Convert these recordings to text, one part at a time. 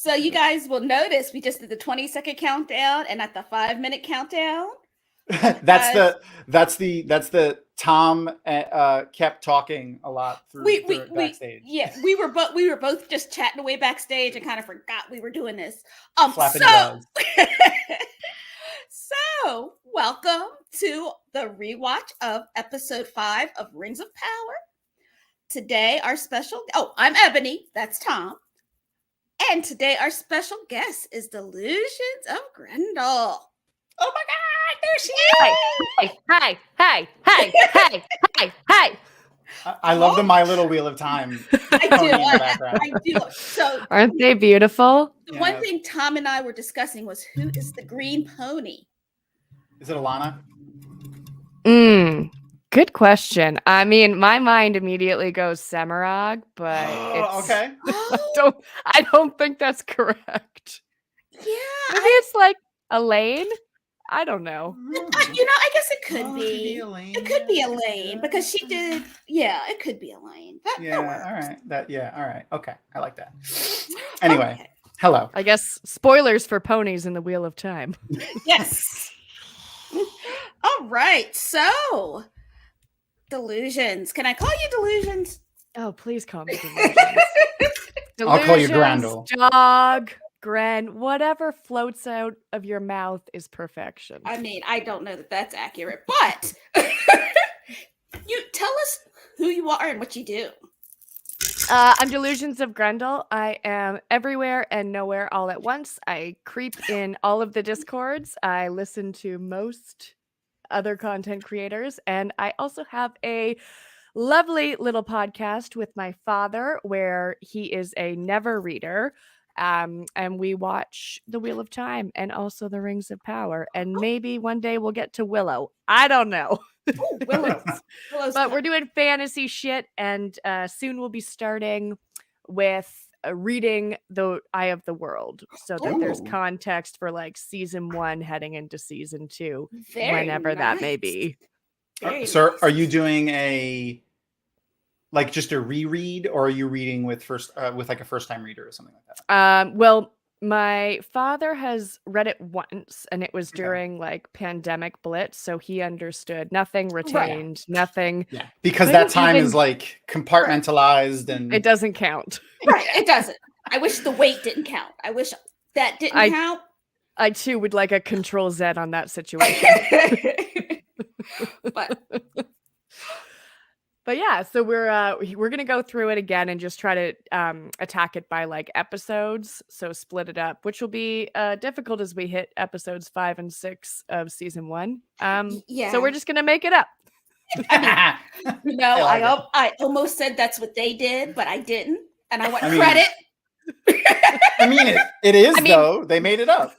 So you guys will notice we just did the 20-second countdown and not the 5-minute countdown. that's the Tom kept talking a lot through backstage. We were both just chatting away backstage and kind of forgot we were doing this. Flapping jaws. So welcome to the rewatch of episode 5 of Rings of Power. Today our I'm Ebony, that's Tom. And today our special guest is Delusions of Graendal. Oh my God, there she is! Hi. I love the My Little Wheel of Time. I do. So, aren't they beautiful? The one thing Tom and I were discussing was who is the green pony? Is it Alana? Good question. I mean, my mind immediately goes Semirog, but okay. I don't think that's correct. Yeah. Maybe it's like Elaine. I don't know. I guess it could be. It could be Elaine because she did. Yeah, it could be Elaine. All right. All right. Okay, I like that. Anyway, hello. I guess spoilers for ponies in the Wheel of Time. Yes. All right. So, Delusions. Can I call you Delusions? Oh, please call me Delusions. I'll call you Graendal. Dog. Whatever floats out of your mouth is perfection. I mean, I don't know that that's accurate, but you tell us who you are and what you do. I'm Delusions of Graendal. I am everywhere and nowhere all at once. I creep in all of the Discords. I listen to most other content creators, and I also have a lovely little podcast with my father where he is a never reader. And we watch the Wheel of Time and also the Rings of Power. And maybe one day we'll get to Willow. I don't know. Ooh, Willow's but we're doing fantasy shit. And soon we'll be starting with reading the Eye of the World. So that there's context for like season 1 heading into season 2. Whenever that may be. So are you doing just a reread, or are you reading with like a first time reader or something like that? Well, my father has read it once, and it was during like pandemic blitz, so he understood nothing, retained nothing. Yeah, because that time is like compartmentalized, and it doesn't count. Right, it doesn't. I wish the weight didn't count. I wish that didn't count. I too would like a Control Z on that situation. But yeah, so we're gonna go through it again and just try to attack it by like episodes. So split it up, which will be difficult as we hit episodes 5 and 6 of season 1. So we're just gonna make it up. I almost said that's what they did, but I didn't, and I want credit. I mean, it is though. They made it up.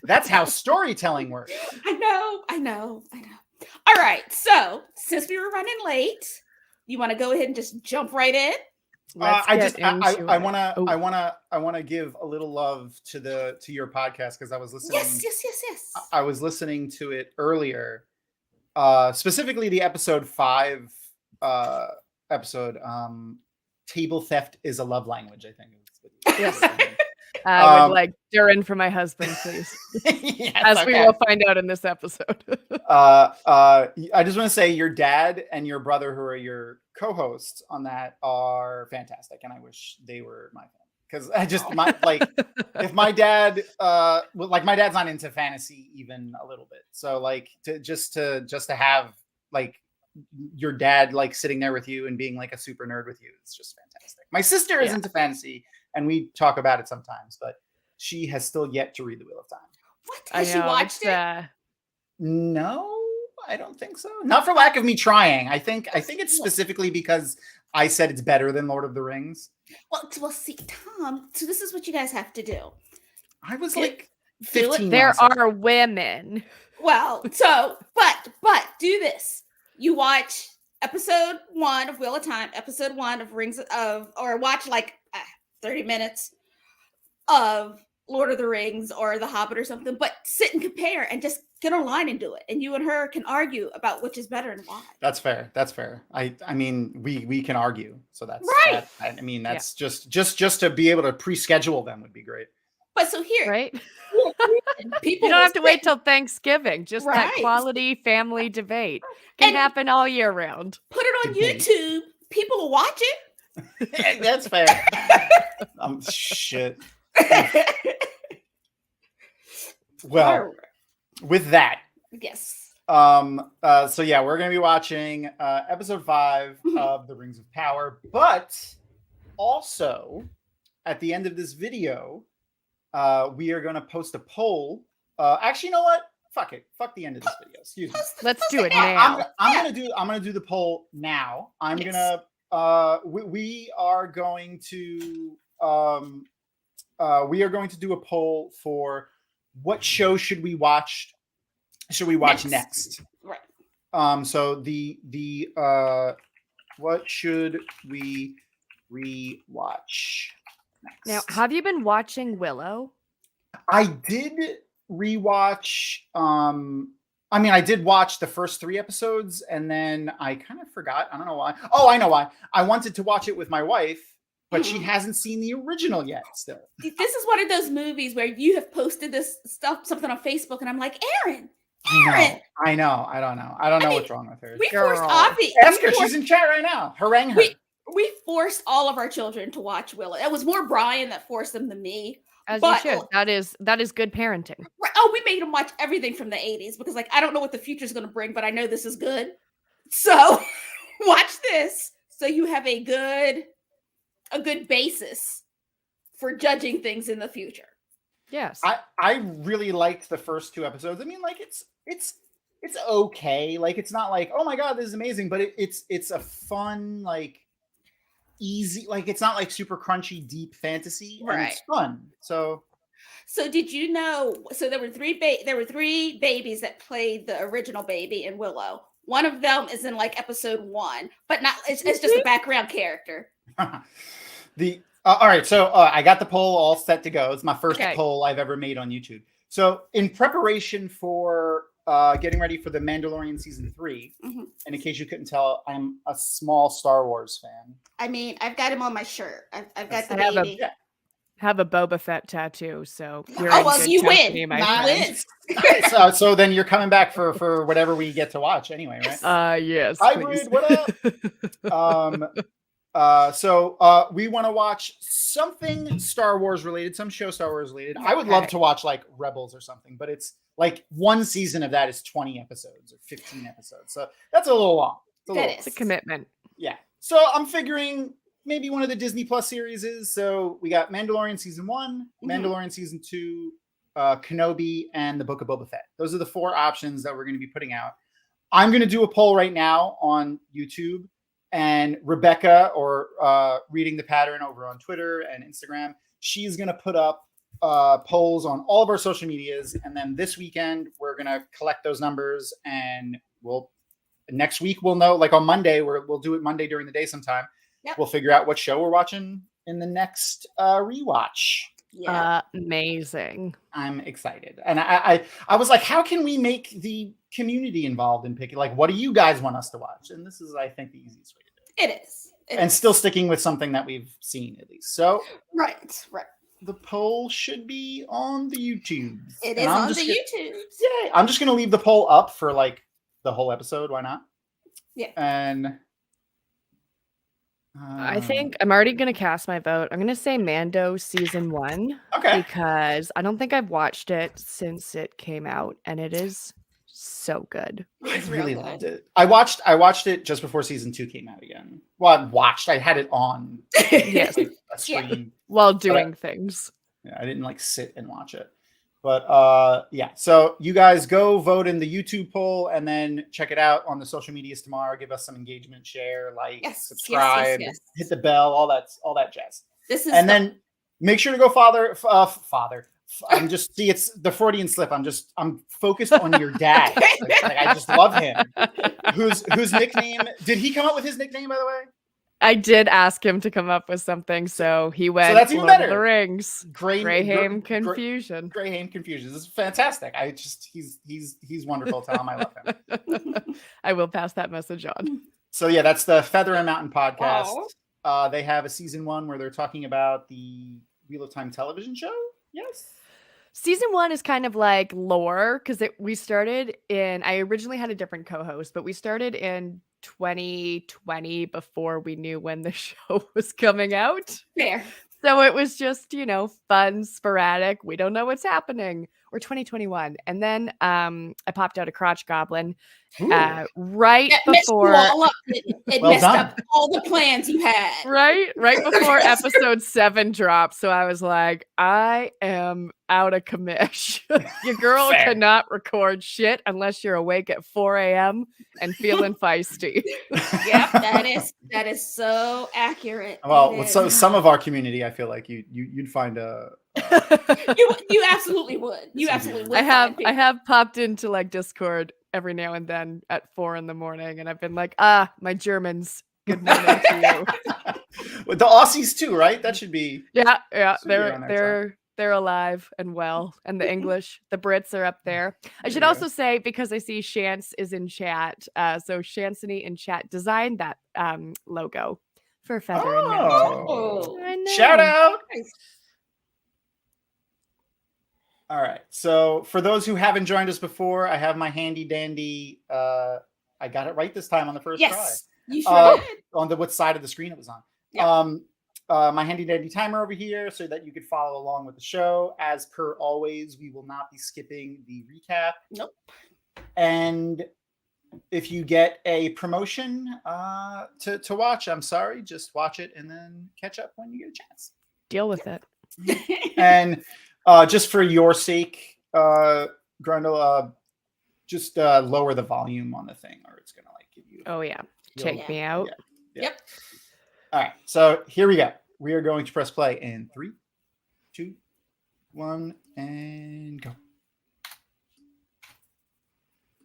That's how storytelling works. I know. All right, so since we were running late, you want to go ahead and just jump right in? I want to give a little love to your podcast because I was listening. Yes. I was listening to it earlier, specifically the episode 5 episode. Table theft is a love language, I think. Yes. I would like Durin for my husband, please. Yes, we will find out in this episode. I just want to say your dad and your brother, who are your co-hosts on that, are fantastic, and I wish they were my family. Because if my dad, my dad's not into fantasy even a little bit, so like to have like your dad like sitting there with you and being like a super nerd with you, it's just fantastic. My sister is into fantasy. And we talk about it sometimes, but she has still yet to read The Wheel of Time. What? Has she watched it? No, I don't think so. Not for lack of me trying. I think it's specifically because I said it's better than Lord of the Rings. Well, see, Tom. So this is what you guys have to do. I was like 15. There are women. Well, so but do this. You watch episode 1 of Wheel of Time, episode 1 of Rings of, or watch like 30 minutes of Lord of the Rings or The Hobbit or something, but sit and compare and just get online and do it. And you and her can argue about which is better and why. That's fair. That's fair. I mean, we can argue. So that's right. I mean, that's just to be able to pre-schedule them would be great. But so here, Right? people You don't have to wait till Thanksgiving. Just that Right. quality family debate can And- happen all year round. Put it on Debate. YouTube. People will watch it. That's fair. Shit. Well, with that, yes. so yeah, we're gonna be watching episode 5 of the Rings of Power, but also at the end of this video, we are gonna post a poll. Actually, you know what? Fuck it. Fuck the end of this video. Excuse me. Let's do it now. I'm gonna do the poll now. I'm Yes. gonna we are going to do a poll for what show should we watch next. Right. So the what should we rewatch next? Now, have you been watching Willow? I did rewatch. I mean, I did watch the first 3 episodes, and then I kind of forgot. I don't know why. Oh, I know why. I wanted to watch it with my wife, but she hasn't seen the original yet. Still, this is one of those movies where you have posted this stuff, something on Facebook, and I'm like, Aaron. I know. I don't know what's wrong with her. We Girl. forced Avi. Ask her. She's in chat right now. Harangue her. We forced all of our children to watch Willow. It was more Brian that forced them than me. As But- you should. That is good parenting. Right. Oh, we made them watch everything from the 80s because, like, I don't know what the future is going to bring, but I know this is good. So watch this so you have a good basis for judging things in the future. Yes. I really liked the first 2 episodes. I mean, like it's okay. Like it's not like, oh my god, this is amazing, but it's a fun, like easy, like it's not like super crunchy deep fantasy, and it's fun. So did you know? So there were 3 babies that played the original baby in Willow. One of them is in like episode 1, but not. It's just a background character. All right, so I got the poll all set to go. It's my first Okay. poll I've ever made on YouTube. So in preparation for getting ready for the Mandalorian season 3, Mhm. and in case you couldn't tell, I'm a small Star Wars fan. I mean, I've got him on my shirt. I've got the I have a- baby. Have a Boba Fett tattoo, so you're Oh, in well, good you company, win. my You friend. win. So then you're coming back for whatever we get to watch anyway, right? Yes, Hybrid, please. what up? So we want to watch something Star Wars related, some show Star Wars related. I would love Okay. to watch like Rebels or something, but it's like one season of that is 20 episodes or 15 episodes. So that's a little long. It's a commitment. Yeah. So I'm figuring maybe one of the Disney Plus series is. So we got Mandalorian season 1, Mandalorian season 2, Kenobi, and the Book of Boba Fett. Those are the 4 options that we're going to be putting out. I'm going to do a poll right now on YouTube, and Rebecca, or Reading the Pattern over on Twitter and Instagram, she's going to put up polls on all of our social medias. And then this weekend, we're going to collect those numbers, and next week we'll know, like on Monday, we'll do it Monday during the day sometime. Yep. We'll figure out what show we're watching in the next rewatch. Yeah. Amazing. I'm excited. And I was like, how can we make the community involved in picking? Like, what do you guys want us to watch? And this is, I think, the easiest way to do it. It is. And still sticking with something that we've seen at least. So Right. the poll should be on the YouTube. It is on the YouTube. Yeah, I'm just going to leave the poll up for like the whole episode. Why not? Yeah. And I think I'm already going to cast my vote. I'm going to say Mando season 1 okay. because I don't think I've watched it since it came out, and it is so good. I It's real really good. loved it. I watched it just before season 2 came out again. Well, I had it on Yes, a screen. while doing things. Yeah, I didn't like sit and watch it. But yeah, so you guys go vote in the YouTube poll and then check it out on the social medias tomorrow. Give us some engagement, share, like, subscribe, yes. hit the bell, all that jazz. This is Then make sure to go father. I'm just it's the Freudian slip. I'm focused on your dad. Like, I just love him. Whose nickname? Did he come up with his nickname, by the way? I did ask him to come up with something, so he went that's even Lord of the better. Rings. Graham Graham confusion. Confusion. This is fantastic. He's wonderful, Tom. I love him. I will pass that message on. So yeah, that's the Feather and Mountain podcast. Aw. They have a season 1 where they're talking about the Wheel of Time television show. Yes. Season 1 is kind of like lore because we started in. I originally had a different co-host, but we started in 2020 before we knew when the show was coming out. Fair. So it was just, fun, sporadic. We don't know what's happening. Or 2021. And then I popped out a crotch goblin right That messed you before. all up. It Well messed done. up all the plans you had. Right before episode 7 dropped. So I was like, I am out of commish. Your girl Fair. cannot record shit unless you're awake at 4 a.m. and feeling feisty. Yep, that is so accurate. Well, It with is. some of our community, I feel like you'd find a. you absolutely would. You absolutely would. I find people. have popped into like Discord every now and then at 4 a.m, and I've been like, my Germans, good morning to you. With the Aussies too, right? That should be. Yeah, Should be on our they're alive and well, and the English, the Brits are up there. I should There you also say, because I see Chance is in chat, so Chancey in chat designed that logo for Feather and Mountain. Oh, I know. shout out! Nice. All right. So for those who haven't joined us before, I have my handy dandy. I got it right this time on the first Yes, you try. sure did. On what side of the screen it was on. Yep. My handy dandy timer over here so that you could follow along with the show. As per always, we will not be skipping the recap. Nope. And if you get a promotion to watch, I'm sorry, just watch it and then catch up when you get a chance. Deal with it. And just for your sake, Grundle, just lower the volume on the thing, or it's gonna like give you. Oh yeah, you'll- check me out. Yeah. Yep. All right, so here we go. We are going to press play in 3, 2, 1, and go.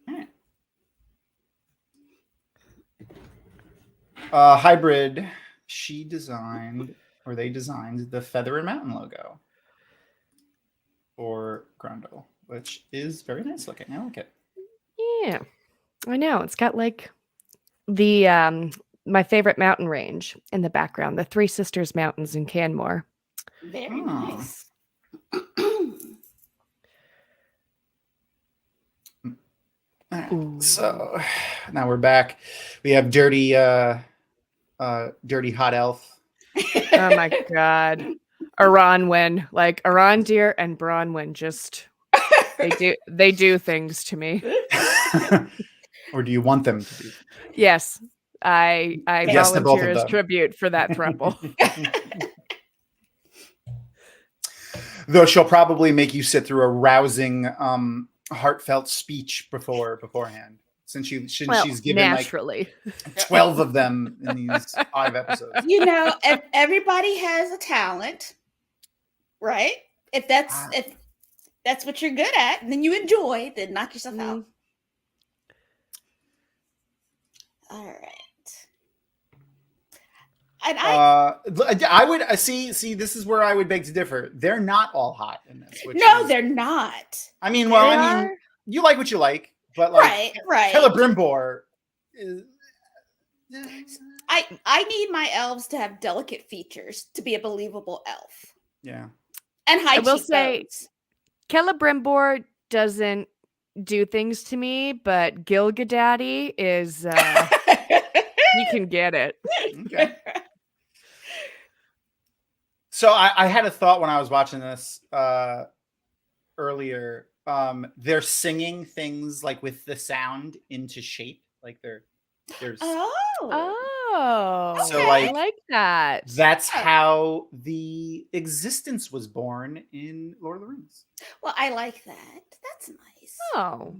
All right. Hybrid, they designed the Feather and Mountain logo for Grundle, which is very nice looking. I like it. Yeah, I know. It's got like the my favorite mountain range in the background, the Three Sisters Mountains in Canmore. Very Oh. nice. All right, Ooh. so now we're back. We have dirty hot elf. Oh my god. Aranwen, like Arandir and Bronwyn, just they do things to me. Or do you want them to be? Yes, I Yes to both volunteer of as them. tribute for that throuple. Though she'll probably make you sit through a rousing, heartfelt speech beforehand, since she's given naturally. like 12 of them in these 5 episodes. You know, everybody has a talent, right? If that's what you're good at, and then you enjoy, then knock yourself out. All right. And I would see. This is where I would beg to differ. They're not all hot in this. they're not. I mean, They you like what you like, but like Right. Celebrimbor is. I need my elves to have delicate features to be a believable elf. Yeah. And high I will say- cheekbones. Celebrimbor doesn't do things to me, but Gilgadaddy is he can get it. Okay. So I had a thought when I was watching this earlier. They're singing things like with the sound into shape, like there's Oh, So, I like, like that. that's how the existence was born in Lord of the Rings. Well, I like that. That's nice. Oh.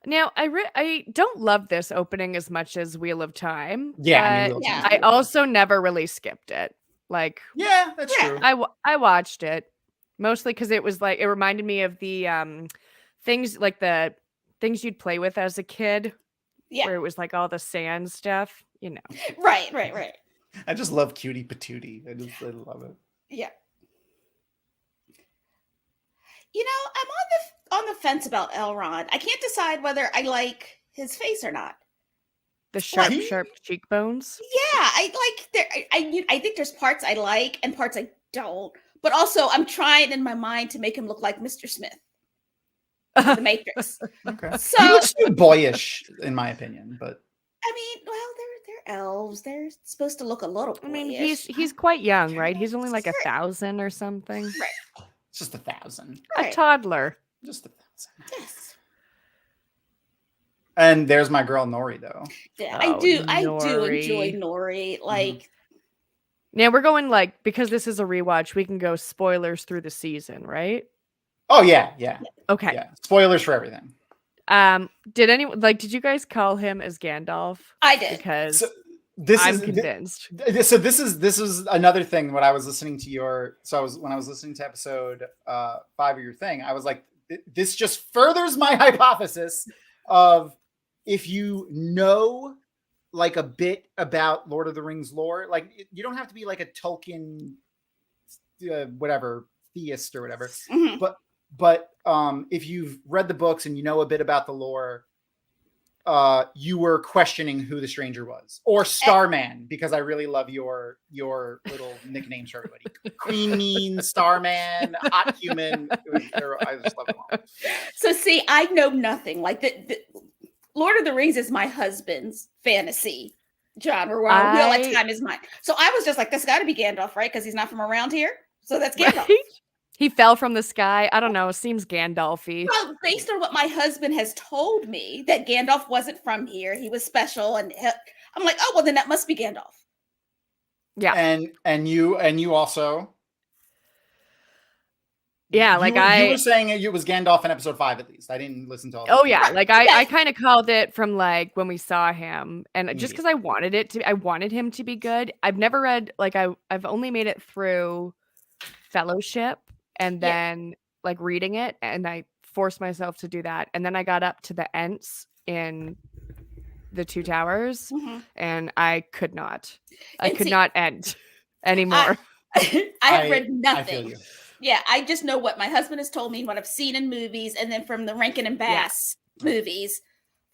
Now, I don't love this opening as much as Wheel of Time. Yeah, I mean, but Wheel of yeah. Time's I cool. also never really skipped it. Like, Yeah, that's Yeah. true. I watched it mostly because it was like it reminded me of the things like the things you'd play with as a kid. Yeah. where it was like all the sand stuff, you know. Right. I just love cutie patootie. I love it. Yeah. You know, I'm on the fence about Elrond. I can't decide whether I like his face or not. The sharp, Like- sharp cheekbones. Yeah, I think there's parts I like and parts I don't. But also, I'm trying in my mind to make him look like Mr. Smith, from The Matrix. Okay. So, He looks too boyish, in my opinion, but I mean, well, they're elves. They're supposed to look a little. I mean, boyish. he's quite young, right? He's only like 1,000 or something. it's just 1,000. Right. A toddler. Just 1,000. Yes. And there's my girl Nori, though. Yeah, Oh, I do Nori. enjoy Nori. Like, Now we're going like, because this is a rewatch, we can go spoilers through the season, right? Oh yeah. Okay. Yeah. Spoilers for everything. Did you guys call him as Gandalf? I did. Because So I'm convinced. So this is another thing. When I was listening to when I was listening to episode 5 of your thing, I was like, this just furthers my hypothesis of if you know like a bit about Lord of the Rings lore, like you don't have to be like a Tolkien whatever theist or whatever, Mhm. but if you've read the books and you know a bit about the lore, you were questioning who the stranger was, or Starman, because I really love your little nicknames for everybody. Queen Mean, Starman, Hot Human. I just love them all. So see, I know nothing. Like the Lord of the Rings is my husband's fantasy genre. Where Wheel of Time is mine. So I was just like, this got to be Gandalf, right? Because he's not from around here. So that's Gandalf. Right? He fell from the sky. I don't know. Seems Gandalfy. Well, based on what my husband has told me, that Gandalf wasn't from here. He was special, and I'm like, oh well, then that must be Gandalf. Yeah. And you also. Yeah, you were saying it was Gandalf in episode 5 at least. I didn't listen to all. Oh yeah, Right. like I kind of called it from like when we saw him, and just Yeah. because I wanted him to be good. I've never read I've only made it through Fellowship, and Yeah. then like reading it, and I forced myself to do that, and then I got up to the Ents in the Two Towers, Mhm. and I could not. I And could see- not end anymore. I have read I feel nothing. you. Yeah, I just know what my husband has told me, what I've seen in movies, and then from the Rankin and Bass movies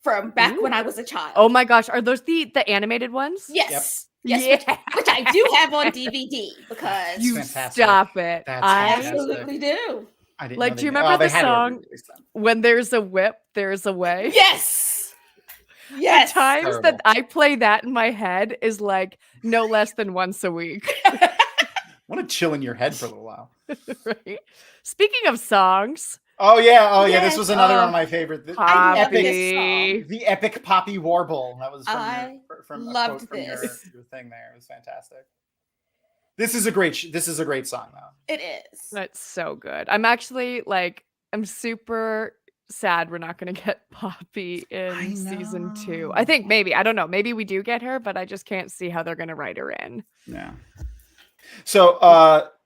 from back when I was a child. Oh my gosh, are those the animated ones? Yes. Yeah. Yes, which I do have on DVD because You Fantastic. stop it. That's I I fantastic. absolutely do. I didn't Like, know do you they- remember they the had it already song? released then. When there's a whip, there's a way. Yes. Yes. The times Terrible. that I play that in my head is like no less than once a week. I want to chill in your head for a little while. Right? Speaking of songs, Oh yeah, Yes. This was another one Oh, of my favorite. I love this Poppy. The epic Poppy Warble. That was from, I from a loved quote from your this. thing there. It was fantastic. This is a great song though. It is. That's so good. I'm actually like, I'm super sad we're not going to get Poppy in I season 2. know. I think maybe, I don't know, maybe we do get her, but I just can't see how they're going to write her in. Yeah. So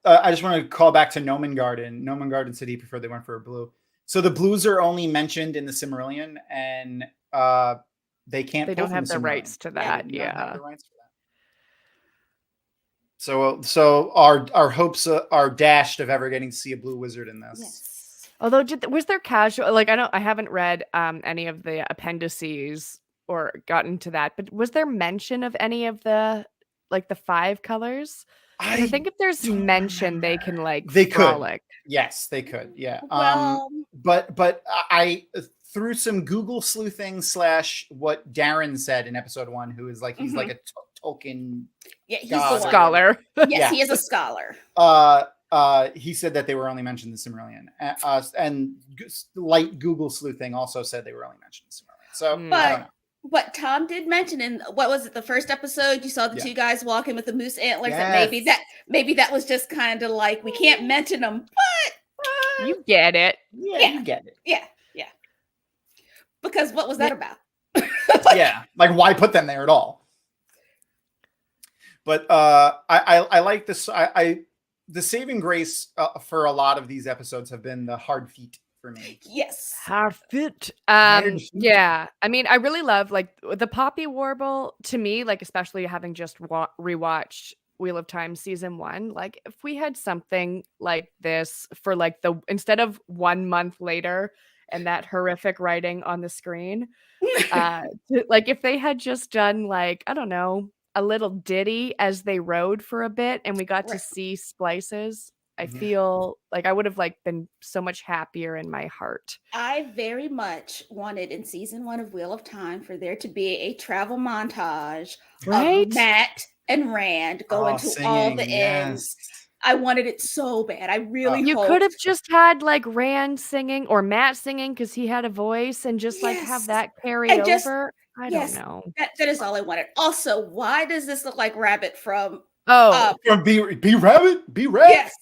I just want to call back to Noman Garden. Noman Garden said he preferred they went for a blue. So the blues are only mentioned in the Silmarillion, and they can't. They pull don't from have the Silmarillion. rights to They that. do not have Yeah. the rights for that. So our hopes are dashed of ever getting to see a blue wizard in this. Yes. Although, was there casual? Like, I haven't read any of the appendices or gotten to that, but was there mention of any of the like the 5 colors? 'Cause I think if there's don't mention, they remember. can like They could. frolic. Yes, they could. Yeah. Well, But I through some Google sleuthing / what Darren said in episode 1, who is like he's like a Tolkien. yeah, he's God. the one. Scholar. Yes, Yeah. he is a scholar. He said that they were only mentioned in Silmarillion, and light Google sleuthing also said they were only mentioned in Silmarillion. So Mm. I But don't know. what Tom did mention in what was it, the first episode, you saw the Yeah. 2 guys walking with the moose antlers. Yes. That maybe that was just kind of like we can't mention them, but You get it. Yeah, you get it. yeah. Because what was that about? Yeah, like why put them there at all? But I like this. The saving grace for a lot of these episodes have been the hard feet for me. Yes. Perfect. Tired. Yeah. I mean, I really love like the Poppy Warble to me, like especially having just rewatched Wheel of Time season 1. Like if we had something like this for like instead of 1 month later and that horrific writing on the screen, like if they had just done like, I don't know, a little ditty as they rode for a bit and we got to Right. see splices. I Mhm. feel like I would have like been so much happier in my heart. I very much wanted in season 1 of Wheel of Time for there to be a travel montage Right? of Matt and Rand going to all the Singing, inns. yes. I wanted it so bad. I really You hoped. could have just had like Rand singing or Matt singing because he had a voice and just like have Yes. that carry And just over. I don't yes, know. that is all I wanted. Also, why does this look like Rabbit from Oh, From Be Rabbit, Be Red. yes.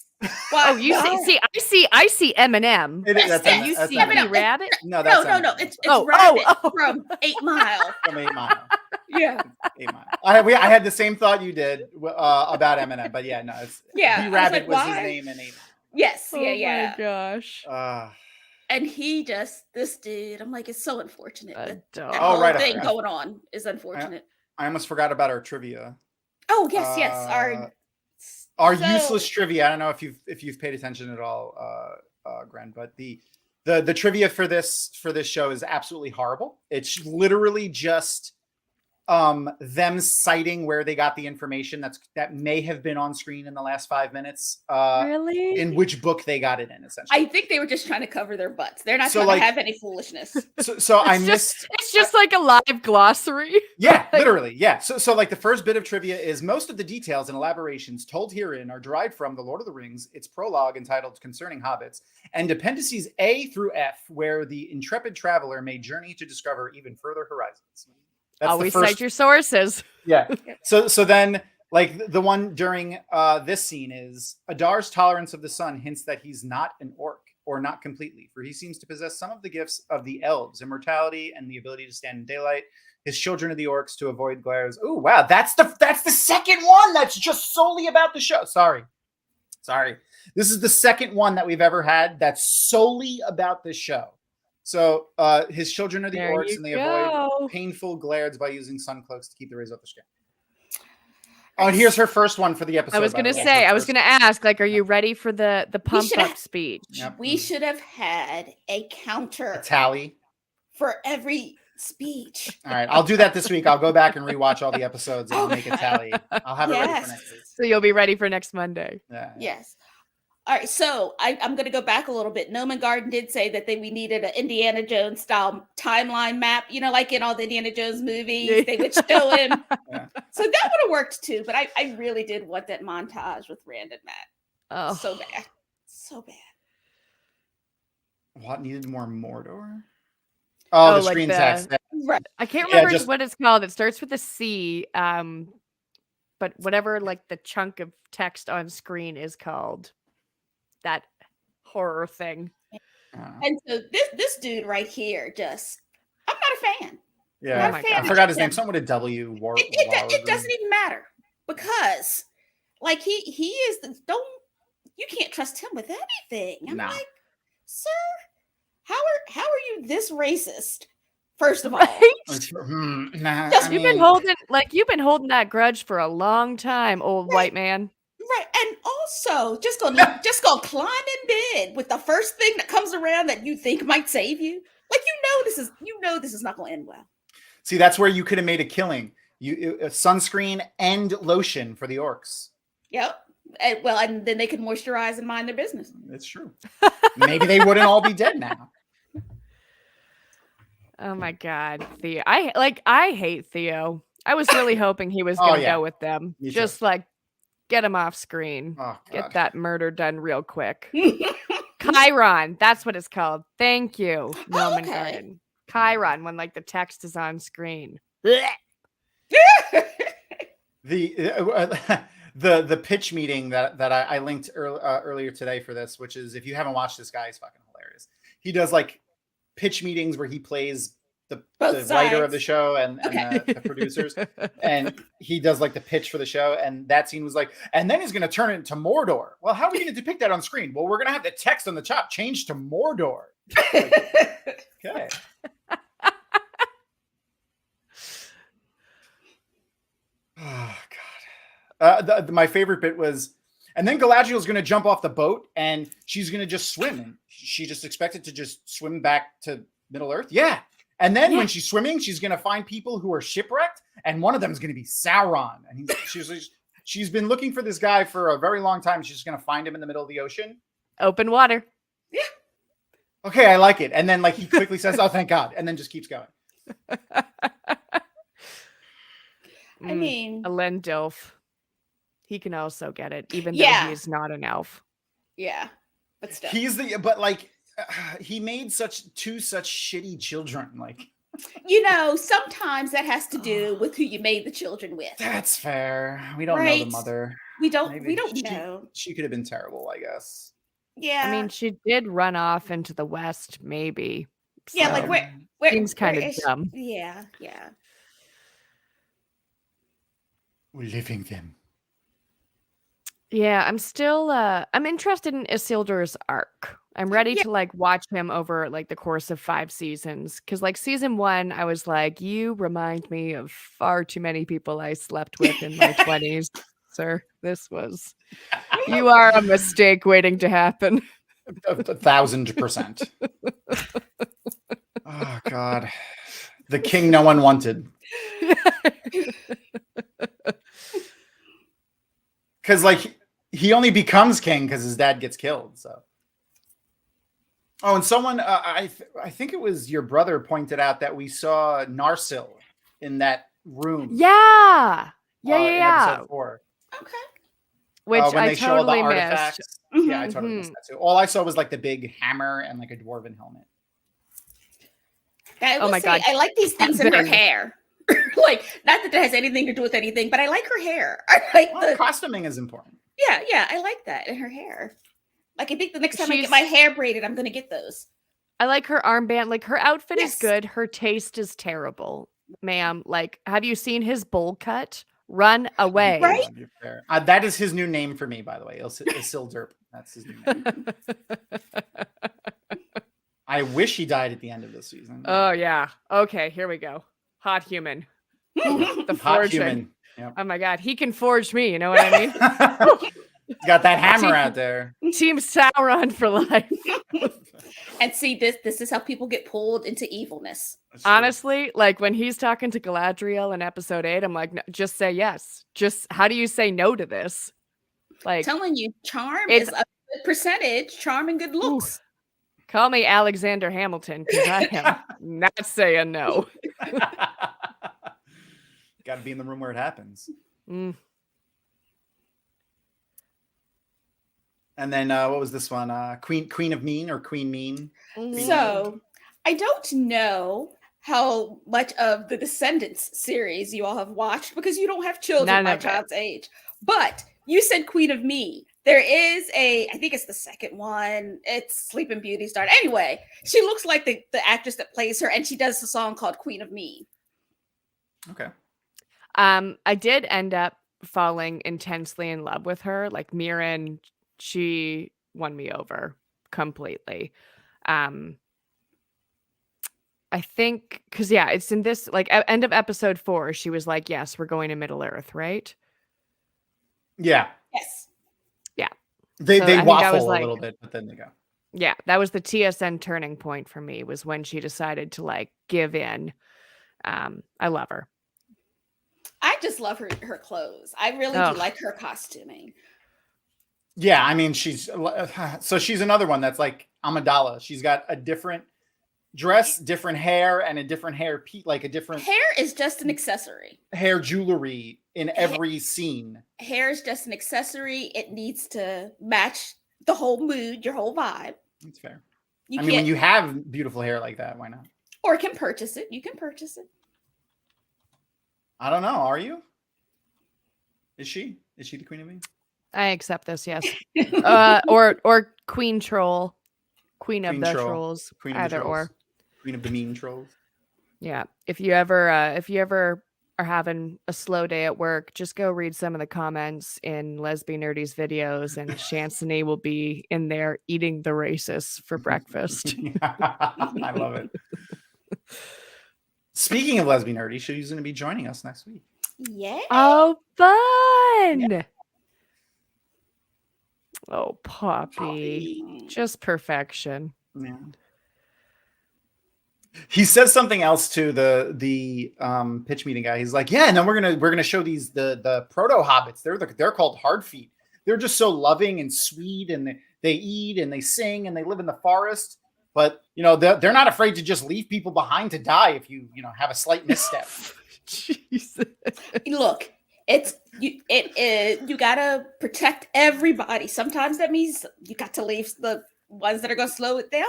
Why, oh, you why? see, I see Eminem. It is, That's And you that's see Eminem. B Rabbit. No, that's No, Eminem. it's Oh, Rabbit oh. from 8 Mile. From 8 Mile. Yeah. 8 Mile. I had the same thought you did about Eminem, but yeah, no, it's Yeah, I B was Rabbit like, was his why? name in 8 Yes, Oh yeah. my gosh. Mile. And he just this dude, I'm like, it's so unfortunate A that dog. that Oh, whole right, I thing forgot. going on is unfortunate. I almost forgot about our trivia. Oh yes, Our so- useless trivia. I don't know if you've paid attention at all, Gren, but the trivia for this show is absolutely horrible. It's literally just them citing where they got the information that may have been on screen in the last 5 minutes. Really? In which book they got it in, essentially. I think they were just trying to cover their butts. They're not So, trying like- to have any foolishness. So I missed. It's just like a live glossary. Yeah, literally. Yeah. So like the first bit of trivia is most of the details and elaborations told herein are derived from The Lord of the Rings, its prologue entitled Concerning Hobbits, and appendices A through F, where the intrepid traveler may journey to discover even further horizons. That's Always the first. cite your sources. Yeah. So then like the one during this scene is Adar's tolerance of the sun hints that he's not an orc, or not completely, for he seems to possess some of the gifts of the elves, immortality and the ability to stand in daylight. His children are the orcs to avoid glares. Oh wow, that's the second one that's just solely about the show. Sorry. This is the second one that we've ever had that's solely about this show. So his children are the There orcs, you and they go. avoid painful glares by using sun cloaks to keep the rays off the skin. Oh, and here's her first one for the episode. I was by the gonna way. say, Her I was first- gonna ask, like, are you ready for the pump should up have- speech? Yep. We should have had a counter a tally. for every speech. All right, I'll do that this week. I'll go back and rewatch all the episodes and I'll make a tally. I'll have it ready for Yes. next week. So you'll be ready for next Monday. Yeah. Yes. All right, so I'm going to go back a little bit. Noman Garden did say that we needed an Indiana Jones style timeline map, like in all the Indiana Jones movies, they would show him. Yeah. So that would have worked too, but I really did want that montage with Rand and Matt. Oh, So bad. So bad. What needed more Mordor? Oh, Oh, the like screen the- text. Right. I can't Yeah, remember just- what it's called. It starts with a C. But whatever, like the chunk of text on screen is called. That horror thing. And so this dude right here, I'm not a fan. Yeah, Oh my I God. forgot his name. Something with a W. It doesn't even matter because, like, he is you can't trust him with anything. I'm No. like, sir, how are you this racist? First of all, Right? Nah, Just- You've been holding that grudge for a long time, old Right. white man. right, and also just gonna climb in bed with the first thing that comes around that you think might save you. Like this is not gonna end well. See, that's where you could have made a killing. Sunscreen and lotion for the orcs. Yep. And then they could moisturize and mind their business. It's true. Maybe they wouldn't all be dead now. Oh my God, Theo! I hate Theo. I was really hoping he was gonna yeah. go with them. Me too. Just like get him off screen. Oh, God. Get that murder done real quick. Chiron, that's what it's called. Thank you, Norman okay. Garden. Chiron, when like the text is on screen. The pitch meeting that I linked earlier today for this, which is, if you haven't watched this guy, he's fucking hilarious. He does like pitch meetings where he plays the Both writer of sides. the show and the producers, and he does like the pitch for the show. And that scene was like, and then he's going to turn it into Mordor. Well, how are we going to depict that on screen? Well, we're going to have the text on the top changed to Mordor. Okay. Oh God. My favorite bit was, and then Galadriel's going to jump off the boat and she's going to just swim, and she just expected to just swim back to Middle Earth. Yeah. And then when she's swimming, she's going to find people who are shipwrecked, and one of them is going to be Sauron. And she's been looking for this guy for a very long time. She's going to find him in the middle of the ocean. Open water. Yeah. Okay, I like it. And then he quickly says, "Oh, thank God," and then just keeps going. I mean, Elendilf. He can also get it, even though he's not an elf. Yeah, but still, he made two such shitty children. Sometimes that has to do with who you made the children with. That's fair. We don't know the mother. We don't know. She could have been terrible, I guess. Yeah. I mean, she did run off into the west, maybe. So yeah, where seems kind of dumb. Yeah. We're living them. Yeah, I'm still I'm interested in Isildur's arc. I'm ready to watch him over the course of 5 seasons, because season 1 I was like, you remind me of far too many people I slept with in my 20s, sir. You are a mistake waiting to happen. 1,000%. Oh God, the king no one wanted. Because he only becomes king because his dad gets killed. So, and someone I think it was your brother pointed out that we saw Narsil in that room. Yeah. In episode 4. Okay. Which when I they show all the totally artifacts. missed. Yeah, I totally missed that too. All I saw was the big hammer and a dwarven helmet. Oh my God! I like these things in her hair. Not that has anything to do with anything, but I like her hair. I like the costuming is important. Yeah, I like that in her hair. I think the next time I get my hair braided, I'm gonna get those. I like her armband. Her outfit is good. Her taste is terrible, ma'am. Have you seen his bowl cut? Run away. Right? That is his new name for me, by the way. Isildur. That's his new name. I wish he died at the end of this season. Oh yeah. Okay, here we go. Hot human. The hot human. Yep. Oh my God, he can forge me. You know what I mean? He's got that hammer out there. Team Sauron for life. And see, this is how people get pulled into evilness. Honestly, when he's talking to Galadriel in episode 8, I'm like, no, just say yes. Just how do you say no to this? Telling you, charm is a good percentage. Charm and good looks. Call me Alexander Hamilton, because I am not saying no. Got to be in the room where it happens. Mm. And then what was this one? Queen of Mean or Queen Mean? So I don't know how much of the Descendants series you all have watched, because you don't have children my child's age. But you said Queen of Mean. There is I think it's the second one. It's Sleeping Beauty's daughter. Anyway, she looks like the actress that plays her, and she does a song called Queen of Mean. Okay. I did end up falling intensely in love with her. Mirren, she won me over completely. I think because it's in this end of episode 4. She was like, "Yes, we're going to Middle Earth," right? Yeah. Yes. Yeah. They waffle a little bit, but then they go. Yeah, that was the TSN turning point for me. Was when she decided to give in. I love her. I just love her clothes. I really do like her costuming. Yeah, I mean, she's another one that's like Amidala. She's got a different dress, different hair, and a different hair a different hair is just an accessory. Hair jewelry in every scene. Hair is just an accessory. It needs to match the whole mood, your whole vibe. That's fair. When you have beautiful hair like that, why not? Or can purchase it. You can purchase it. I don't know. Are you? Is she the Queen of Mean? I accept this, yes. Or Queen Troll. Queen of the Trolls. Queen either of the Trolls. or. Queen of the Mean Trolls. Yeah. If you ever are having a slow day at work, just go read some of the comments in Lesbian Nerdy's videos, and Chansony will be in there eating the racists for breakfast. I love it. Speaking of Lesbian Nerdy, she's going to be joining us next week. Yeah. Oh, fun! Yeah. Oh, Poppy. Just perfection. Yeah. He says something else to the pitch meeting guy. He's like, "Yeah, and then we're gonna show these the proto hobbits. They're called Hardfeet. They're just so loving and sweet, and they eat and they sing and they live in the forest. But they're not afraid to just leave people behind to die if you have a slight misstep." Jesus. Look, you gotta protect everybody. Sometimes that means you got to leave the ones that are gonna slow it down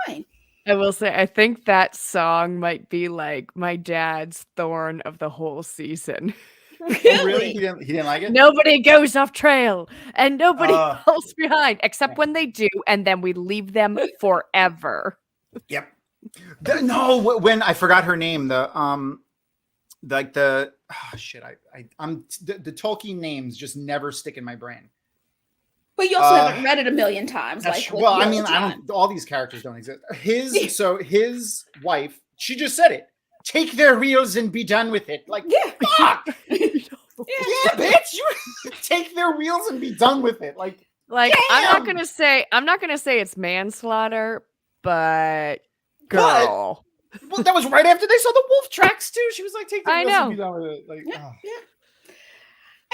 behind. I will say, I think that song might be like my dad's thorn of the whole season. Really? He didn't like it? Nobody goes off trail and nobody falls behind, except when they do, and then we leave them forever. Yep. When I forgot her name, the Tolkien names just never stick in my brain. But you also haven't read it a million times. All these characters don't exist. His wife, she just said it. Take their wheels and be done with it. Like, yeah, fuck. Yeah, bitch. You take their wheels and be done with it. Like, damn! I'm not gonna say it's manslaughter, but girl. Well, that was right after they saw the wolf tracks too. She was like, take their wheels and be done with it. Like, yeah.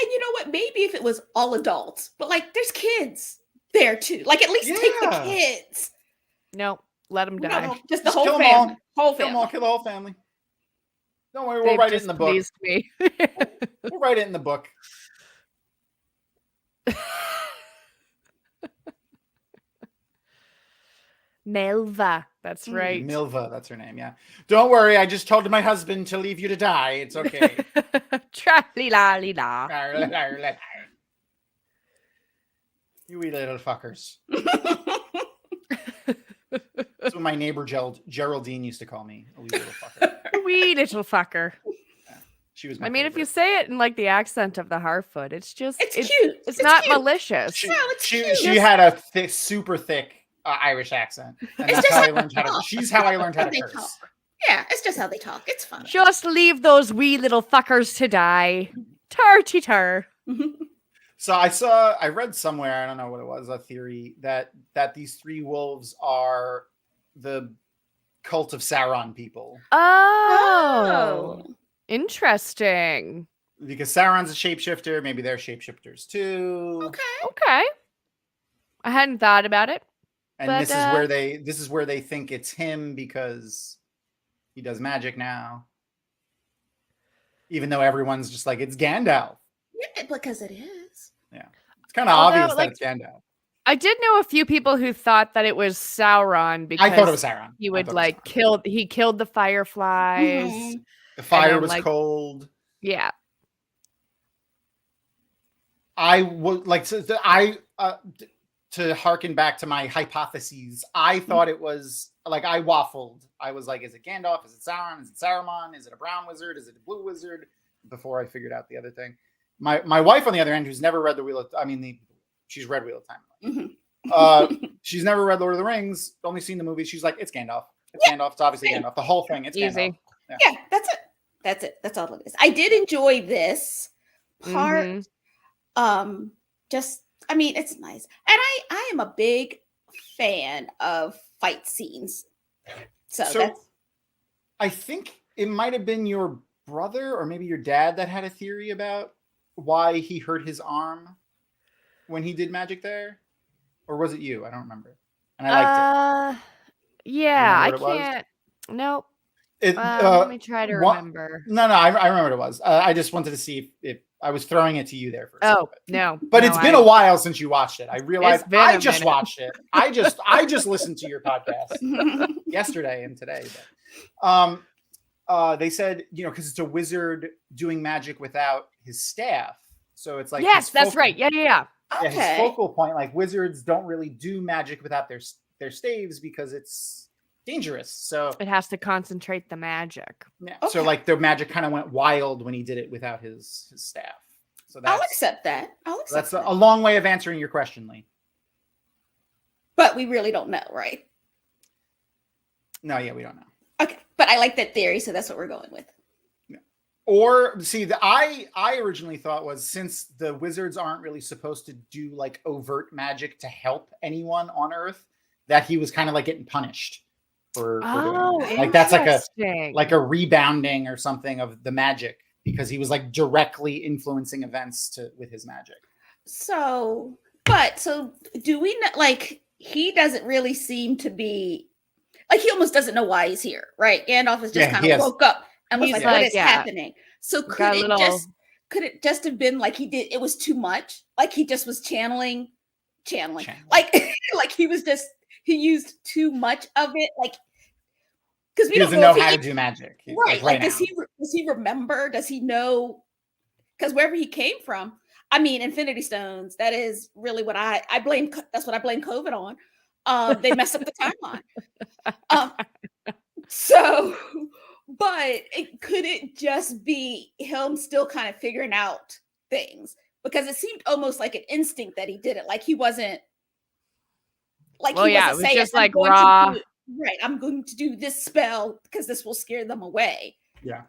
And you know what? Maybe if it was all adults, but like there's kids there too. Like at least take the kids. No, let them die. No, just the whole family. Kill the whole family. Don't worry, we'll write it in the book. We'll write it in the book. Melva, that's right. Milva, that's her name, yeah. Don't worry, I just told my husband to leave you to die. It's okay. Tra-li-la-li-la. You wee little fuckers. That's what my neighbor Geraldine used to call me, a wee little fucker. A wee little fucker. Yeah, she was. I mean, if you say it in like the accent of the Harfoot, it's cute. It's not cute. Malicious. She had a super thick Irish accent, and that's how I learned how to. She's how I learned how to curse. Talk. Yeah, it's just how they talk. It's fun. Just leave those wee little fuckers to die. Tar-ti-tar. So I read somewhere, I don't know what it was, a theory that these three wolves are the cult of Sauron people. Oh. Interesting. Because Sauron's a shapeshifter, maybe they're shapeshifters too. Okay. I hadn't thought about it. And this is where they think it's him because he does magic now. Even though everyone's just like, it's Gandalf. Yeah, because it is. Yeah. It's kind of obvious that it's Gandalf. I did know a few people who thought that it was Sauron because I thought it was Sauron. He would he killed the fireflies. Mm-hmm. The fire was cold. Yeah. I would like to harken back to my hypotheses. I thought it was like I waffled. I was like, is it Gandalf? Is it Sauron? Is it Saruman? Is it a brown wizard? Is it a blue wizard? Before I figured out the other thing. My wife, on the other end, who's never read she's read Wheel of Time. Mm-hmm. She's never read Lord of the Rings, only seen the movie. She's like, it's Gandalf. It's Gandalf. It's obviously Gandalf. The whole thing. It's easy. Gandalf. Yeah, that's it. That's all it is. I did enjoy this part. It's nice. And I am a big fan of fight scenes. So that's... I think it might have been your brother or maybe your dad that had a theory about why he hurt his arm when he did magic there, or was it you? I don't remember. And I liked it. Yeah, I can't. Nope. Let me try to remember. No, I remember what it was. I just wanted to see if I was throwing it to you there for a second. No. But it's been a while since you watched it. I realized I just watched it. I just listened to your podcast yesterday and today. But, they said, because it's a wizard doing magic without his staff. So it's like, yes, that's right. Yeah. Okay. Yeah, his focal point, like wizards don't really do magic without their staves because it's dangerous. So It has to concentrate the magic. yeah. Okay. So like the magic kind of went wild when he did it without his staff. So I'll that's accept that. that's that. a long way of answering your question, Lee. But we really don't know, right? No, yeah, we don't know. Okay, but I like that theory, so that's what we're going with. Or see, I originally thought was, since the wizards aren't really supposed to do like overt magic to help anyone on Earth, that he was kind of like getting punished for doing that. Like that's like a rebounding or something of the magic, because he was like directly influencing events with his magic. So do we know, like, he doesn't really seem to be, like, he almost doesn't know why he's here, right? Gandalf has just kind of woke up and was like, what is happening? So could it just have been like it was too much? Like he just was channeling. Like he used too much of it, like, because we he doesn't know how to do magic. Right. Like does he remember? Does he know? Because wherever he came from, I mean, Infinity Stones, that is really what I blame. That's what I blame COVID on. They messed up the timeline. So, but could it just be him still kind of figuring out things? Because it seemed almost like an instinct that he did it. Like he wasn't. Like he wasn't it was saying, just like raw. Right, I'm going to do this spell because this will scare them away. Yeah.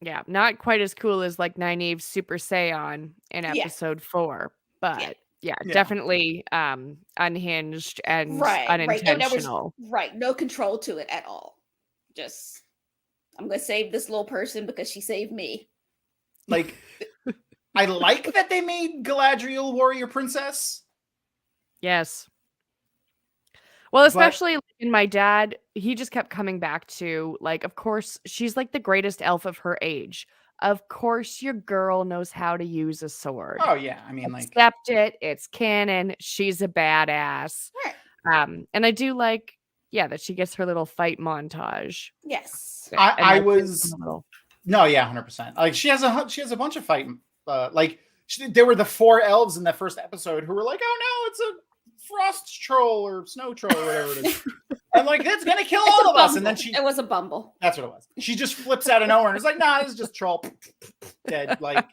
Yeah, not quite as cool as like Nynaeve's Super Saiyan in episode 4, but definitely unhinged and unintentional. No control to it at all. Just, I'm going to save this little person because she saved me. Like, I like that they made Galadriel warrior princess. Yes. Well, especially in my dad, he just kept coming back to, like, of course, she's like the greatest elf of her age. Of course, your girl knows how to use a sword. Oh, yeah. I mean, accept it. It's canon. She's a badass. Right. And I do like, that she gets her little fight montage. Yes. I was... No, yeah, 100%. Like, she has a bunch of fight... there were the 4 elves in the first episode who were like, oh, no, it's a frost troll or snow troll or whatever it is. I'm like, that's gonna kill all of us. And then it was a bumble. That's what it was. She just flips out of nowhere and is like, nah, this is just troll. Dead. Like,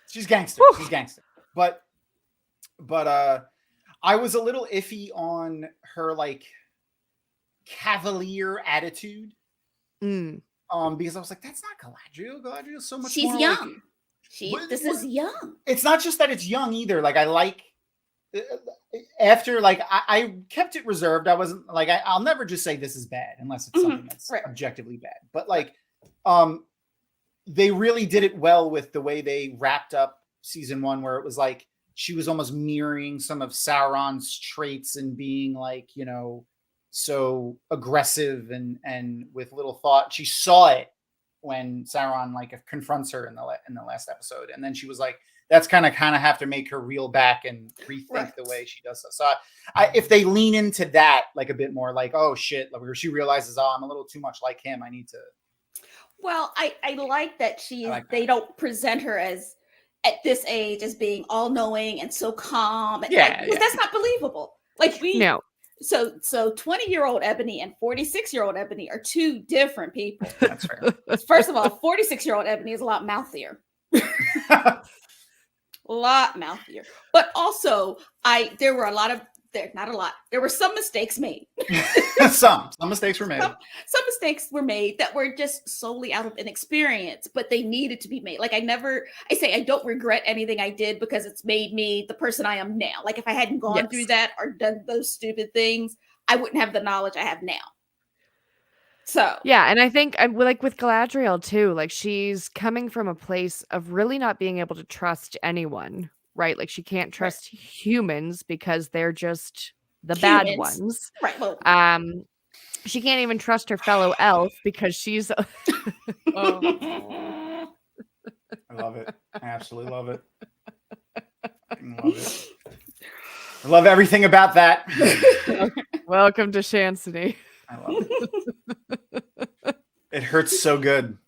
she's gangster. She's gangster. But I was a little iffy on her like cavalier attitude. Because I was like, that's not Galadriel. Galadriel's so much more young. This is young. It's not just that it's young either. Like, I like, after, like, I kept it reserved. I wasn't like, I'll never just say this is bad unless it's something that's objectively bad. But like, they really did it well with the way they wrapped up season 1, where it was like she was almost mirroring some of Sauron's traits and being like, you know, so aggressive and with little thought. She saw it when Sauron like confronts her in the last episode, and then she was like, that's kind of have to make her reel back and rethink the way she does so. If they lean into that like a bit more, like, oh shit, like, where she realizes, oh, I'm a little too much like him, I need to. Well, I like that they don't present her as at this age as being all knowing and so calm. And that's not believable. Like no. So 20-year-old Ebony and 46-year-old Ebony are 2 different people. That's fair. First of all, 46-year-old Ebony is a lot mouthier. But also, there were some mistakes made. some mistakes were made. Some mistakes were made that were just solely out of inexperience, but they needed to be made. Like, I don't regret anything I did because it's made me the person I am now. Like, if I hadn't gone through that or done those stupid things, I wouldn't have the knowledge I have now. So and I think like with Galadriel too, like she's coming from a place of really not being able to trust anyone, right? Like she can't trust humans because they're just the bad ones, right? Well, she can't even trust her fellow elf because she's. I love it. I absolutely love it. I love it. I love everything about that. Welcome to Shansany. I love it. It hurts so good.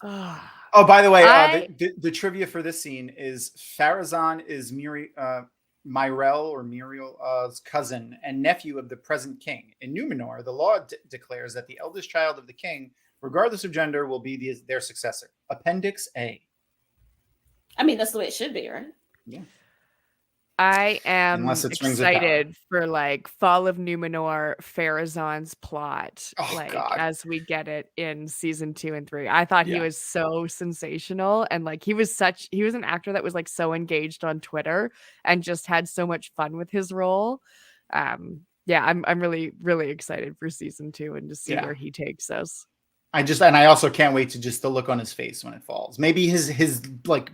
Oh, by the way, the trivia for this scene is Farazan is Myrel or Muriel's cousin and nephew of the present king. In Numenor, the law declares that the eldest child of the king, regardless of gender, will be their successor. Appendix A. I mean, that's the way it should be, right? Yeah. I am Unless it's Rings of Power. excited for like Fall of Numenor, Pharazôn's plot, Oh, like God. as we get it in season 2 and 3. I thought he was so sensational, and like he was an actor that was like so engaged on Twitter and just had so much fun with his role. I'm really, really excited for season 2 and to see where he takes us. I also can't wait to just the look on his face when it falls. Maybe his like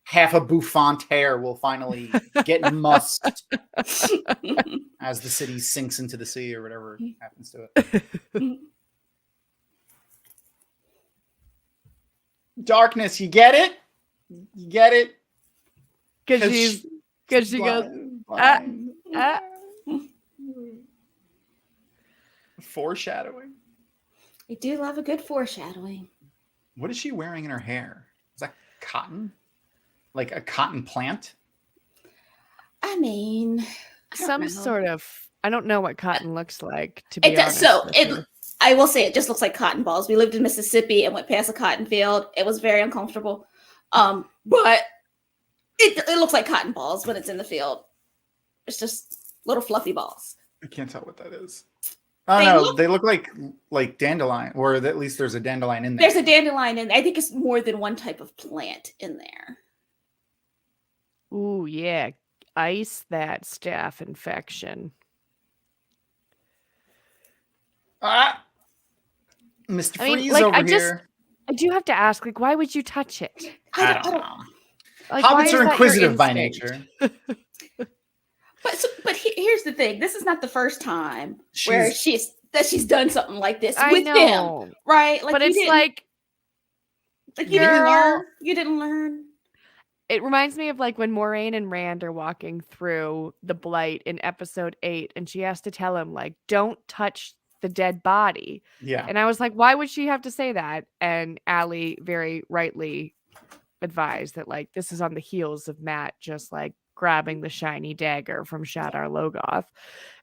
half a bouffant hair will finally get mussed as the city sinks into the sea or whatever happens to it. Darkness, you get it? You get it? Because she goes, Foreshadowing. I do love a good foreshadowing. What is she wearing in her hair? Is that cotton? Like a cotton plant? I mean, some sort of. I don't know what cotton looks like. To be honest, I will say it just looks like cotton balls. We lived in Mississippi and went past a cotton field. It was very uncomfortable, but it looks like cotton balls when it's in the field. It's just little fluffy balls. I can't tell what that is. I don't know. They look like dandelion, or at least there's a dandelion in there. There's a dandelion in there. I think it's more than one type of plant in there. Ooh, yeah. Ice that staph infection. Mr. Freeze over here. I do have to ask, like, why would you touch it? I don't know. Like, hobbits are inquisitive by nature. But here's the thing. This is not the first time where she's done something like this with him, right? Like, but it's like you didn't learn. You didn't learn. It reminds me of like when Moraine and Rand are walking through the Blight in episode 8, and she has to tell him like, "Don't touch the dead body." Yeah. And I was like, why would she have to say that? And Allie very rightly advised that like this is on the heels of Matt just like grabbing the shiny dagger from Shadar Logoth.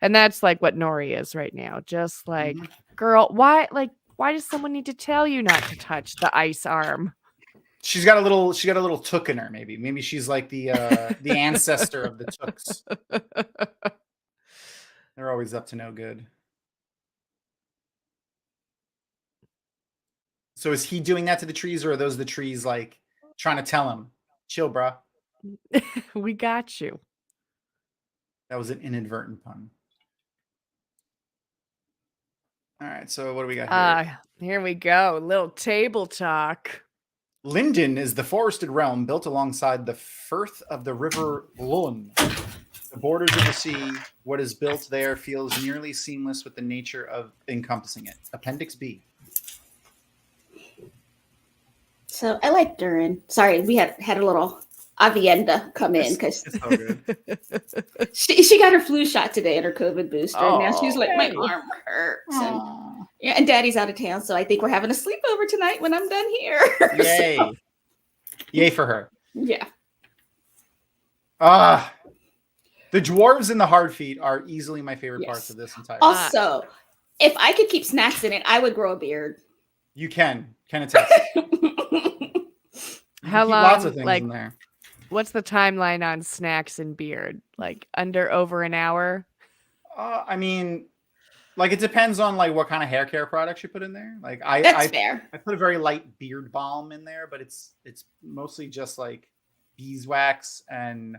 And that's like what Nori is right now. Just like, girl, why does someone need to tell you not to touch the ice arm? She got a little took in her, maybe. Maybe she's like the ancestor of the tooks. They're always up to no good. So is he doing that to the trees, or are those the trees like trying to tell him, chill, bruh? We got you. That was an inadvertent pun. All right, so what do we got here? Here we go. A little table talk. Linden is the forested realm built alongside the firth of the river Lun. The borders of the sea, what is built there feels nearly seamless with the nature of encompassing it. Appendix B. So I like Durin. Sorry, we had a little Avienda come in because she got her flu shot today and her COVID booster. And now she's like, my arm hurts. And Daddy's out of town, so I think we're having a sleepover tonight when I'm done here. Yay. So, yay for her. Yeah. The dwarves and the hard feet are easily my favorite parts of this entire Also, if I could keep snacks in it, I would grow a beard. You can attest. How long? Lots of things in there. What's the timeline on snacks and beard? Like over an hour? I mean, like it depends on like what kind of hair care products you put in there. Like That's fair. I put a very light beard balm in there, but it's mostly just like beeswax and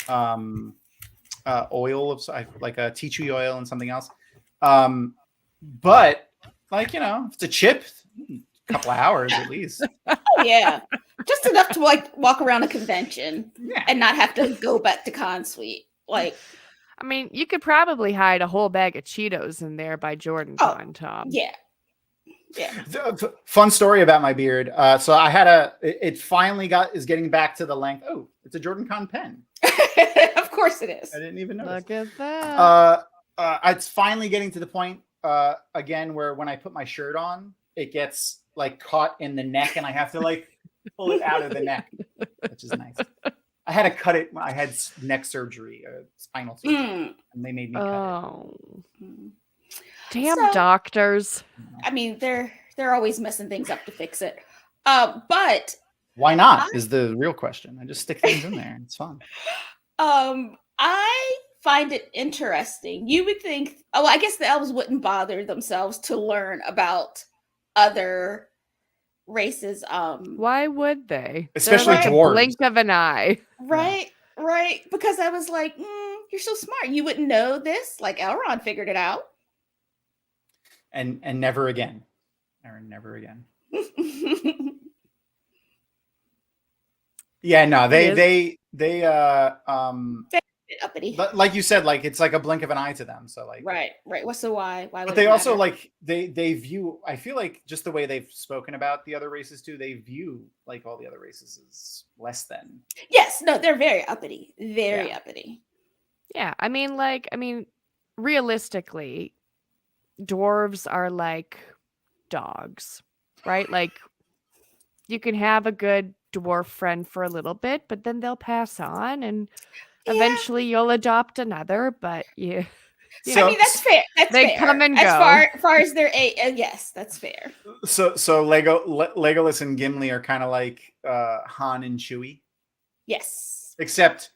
oil of like a tea tree oil and something else. But like, you know, if it's a chip, a couple of hours at least. Oh yeah. Just enough to like walk around a convention and not have to go back to Con Suite. Like, I mean, you could probably hide a whole bag of Cheetos in there by Jordan Con, Tom. Yeah. Fun story about my beard. So I had it finally is getting back to the length. Oh, it's a Jordan Con pen. Of course it is. I didn't even notice. Look at that. It's finally getting to the point again where when I put my shirt on, it gets like caught in the neck and I have to like pull it out of the neck, which is nice. I had to cut it when I had neck surgery, spinal surgery, and they made me cut Oh, Mm. damn So, doctors. I mean, they're always messing things up to fix it. But Why not is the real question. I just stick things in there. It's fun. I find it interesting. You would think, oh, I guess the elves wouldn't bother themselves to learn about other races. Why would they? Especially They're like dwarves. a blink of an eye. Right, right. Because I was like, you're so smart. You wouldn't know this. Like Elrond figured it out. And never again. Or never again. Yeah, no, they uppity. like you said, like it's like a blink of an eye to them. So like Right. What's the why? Why would but they it also matter? like they view, I feel like just the way they've spoken about the other races too, they view like all the other races as less than. Yes, no, they're very uppity. Very Yeah. uppity. Yeah, I mean, realistically, dwarves are like dogs, right? Like, you can have a good dwarf friend for a little bit, but then they'll pass on, and eventually you'll adopt another. But yeah, So, I mean, that's fair. That's they fair. come and as go. far as their age. Yes, that's fair. so Legolas and Gimli are kind of like Han and Chewie, Yes. except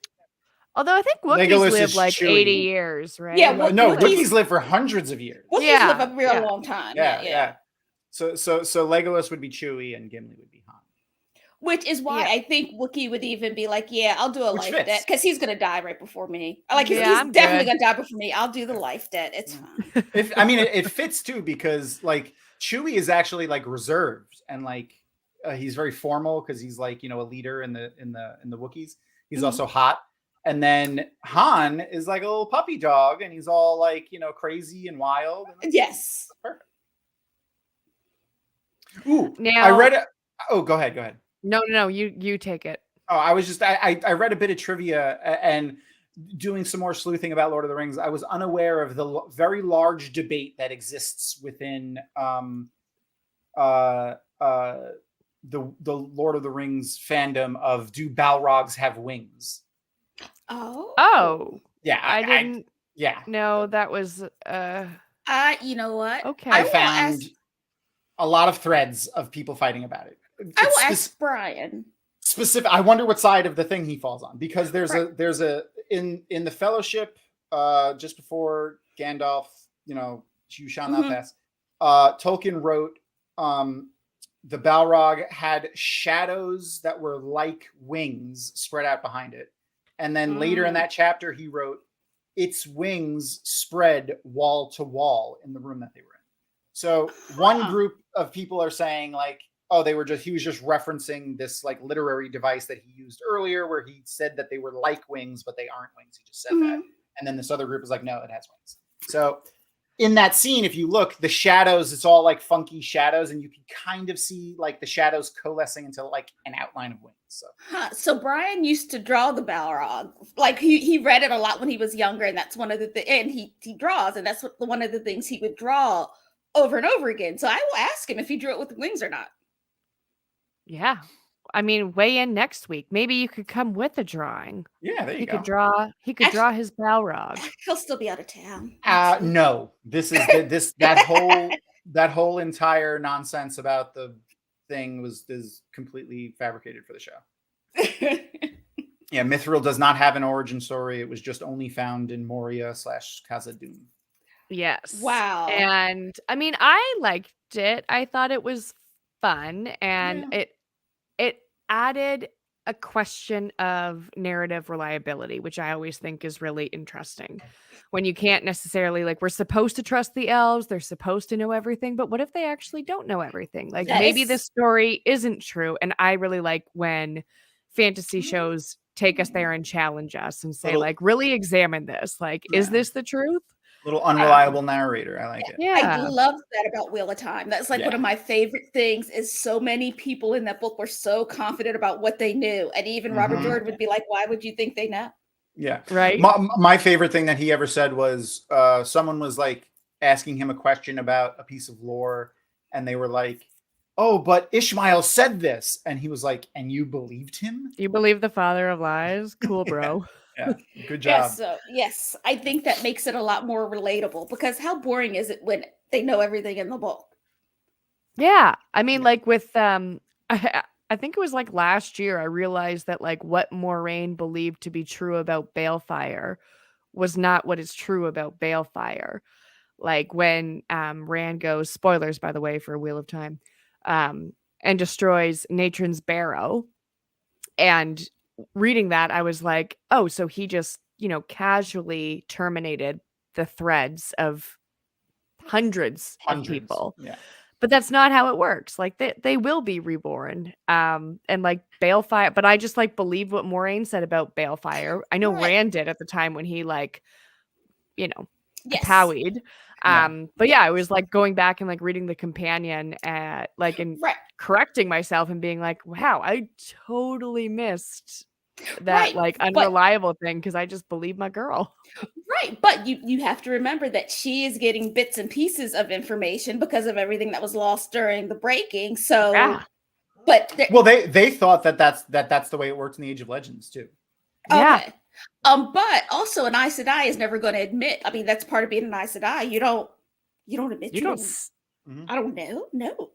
Although I think Wookiees Legolas live is like Chewie. 80 years, right? Yeah, no, Wookiees- Wookiees live for hundreds of years. Wookiees Yeah, live a real yeah. long time. Yeah. So Legolas would be Chewie and Gimli would be Han. Which is why Yeah. I think Wookiee would even be like, yeah, I'll do a Which life fits. debt because he's gonna die right before me. Like he's I'm definitely good. gonna die before me. I'll do the life debt. It's fine. It fits too because like Chewie is actually like reserved and like he's very formal because he's like, you know, a leader in the Wookiees. He's Mhm. also hot. And then Han is like a little puppy dog and he's all like, you know, crazy and wild. Yes. Perfect. Ooh, Now, I read it. Oh, go ahead. No, you take it. Oh, I was just I read a bit of trivia and doing some more sleuthing about Lord of the Rings. I was unaware of the very large debate that exists within the Lord of the Rings fandom of do Balrogs have wings? Oh, Yeah, I didn't yeah. know that was You know what? okay. I found a lot of threads of people fighting about it. I will ask Brian. Specific. I wonder what side of the thing he falls on because there's a in the Fellowship just before Gandalf, you know, you shall not pass. Tolkien wrote the Balrog had shadows that were like wings spread out behind it, and then later in that chapter he wrote its wings spread wall to wall in the room that they were in. So one group of people are saying like, oh, he was just referencing this like literary device that he used earlier where he said that they were like wings, but they aren't wings. He just said that. And then this other group is like, no, it has wings. So in that scene, if you look, the shadows, it's all like funky shadows and you can kind of see like the shadows coalescing into like an outline of wings. So Brian used to draw the Balrog. Like he read it a lot when he was younger, and that's one of the and he draws, and that's one of the things he would draw over and over again. So I will ask him if he drew it with wings or not. Yeah. I mean, weigh in next week. Maybe you could come with a drawing. Yeah, there you go. He could draw his Balrog. He'll still be out of town. No. This is that whole entire nonsense about the thing is completely fabricated for the show. Yeah, Mithril does not have an origin story. It was just only found in Moria /Khazad-dûm. Yes. Wow. And I mean, I liked it. I thought it was fun, and it added a question of narrative reliability, which I always think is really interesting. When you can't necessarily, like, we're supposed to trust the elves, they're supposed to know everything, but what if they actually don't know everything? Like, maybe this story isn't true. And I really like when fantasy shows take us there and challenge us and say, like, really examine this. Like, is this the truth? Little unreliable narrator. I like it. I love that about Wheel of Time. That's like one of my favorite things is so many people in that book were so confident about what they knew. And even Robert Jordan would be like, why would you think they know? Yeah. Right. My favorite thing that he ever said was someone was like asking him a question about a piece of lore. And they were like, oh, but Ishmael said this. And he was like, and you believed him? You believe the father of lies? Cool, bro. Yeah, good Yes, job. so yes, I think that makes it a lot more relatable because how boring is it when they know everything in the book? Yeah. I mean, Yeah. like with I think it was like last year I realized that like what Moraine believed to be true about Balefire was not what is true about Balefire. Like when Rand goes, spoilers by the way for Wheel of Time, and destroys Natron's barrow. And reading that, I was like, oh, so he just, casually terminated the threads of hundreds of people. Yeah. But that's not how it works. Like they will be reborn. And like Balefire, but I just like believe what Moraine said about Balefire. I know Right. Rand did at the time when he like, Yes. powied. Yeah. But yeah, I was like going back and like reading the companion and Right. correcting myself and being like, wow, I totally missed that Right, like but- unreliable thing because I just believe my girl. Right, but you have to remember that she is getting bits and pieces of information because of everything that was lost during the breaking. So, Yeah. but Well, they thought that's the way it worked in the Age of Legends too. Yeah. okay. But also an Aes Sedai is never going to admit. I mean, that's part of being an Aes Sedai. You don't admit. You You don't don't. I don't know. No.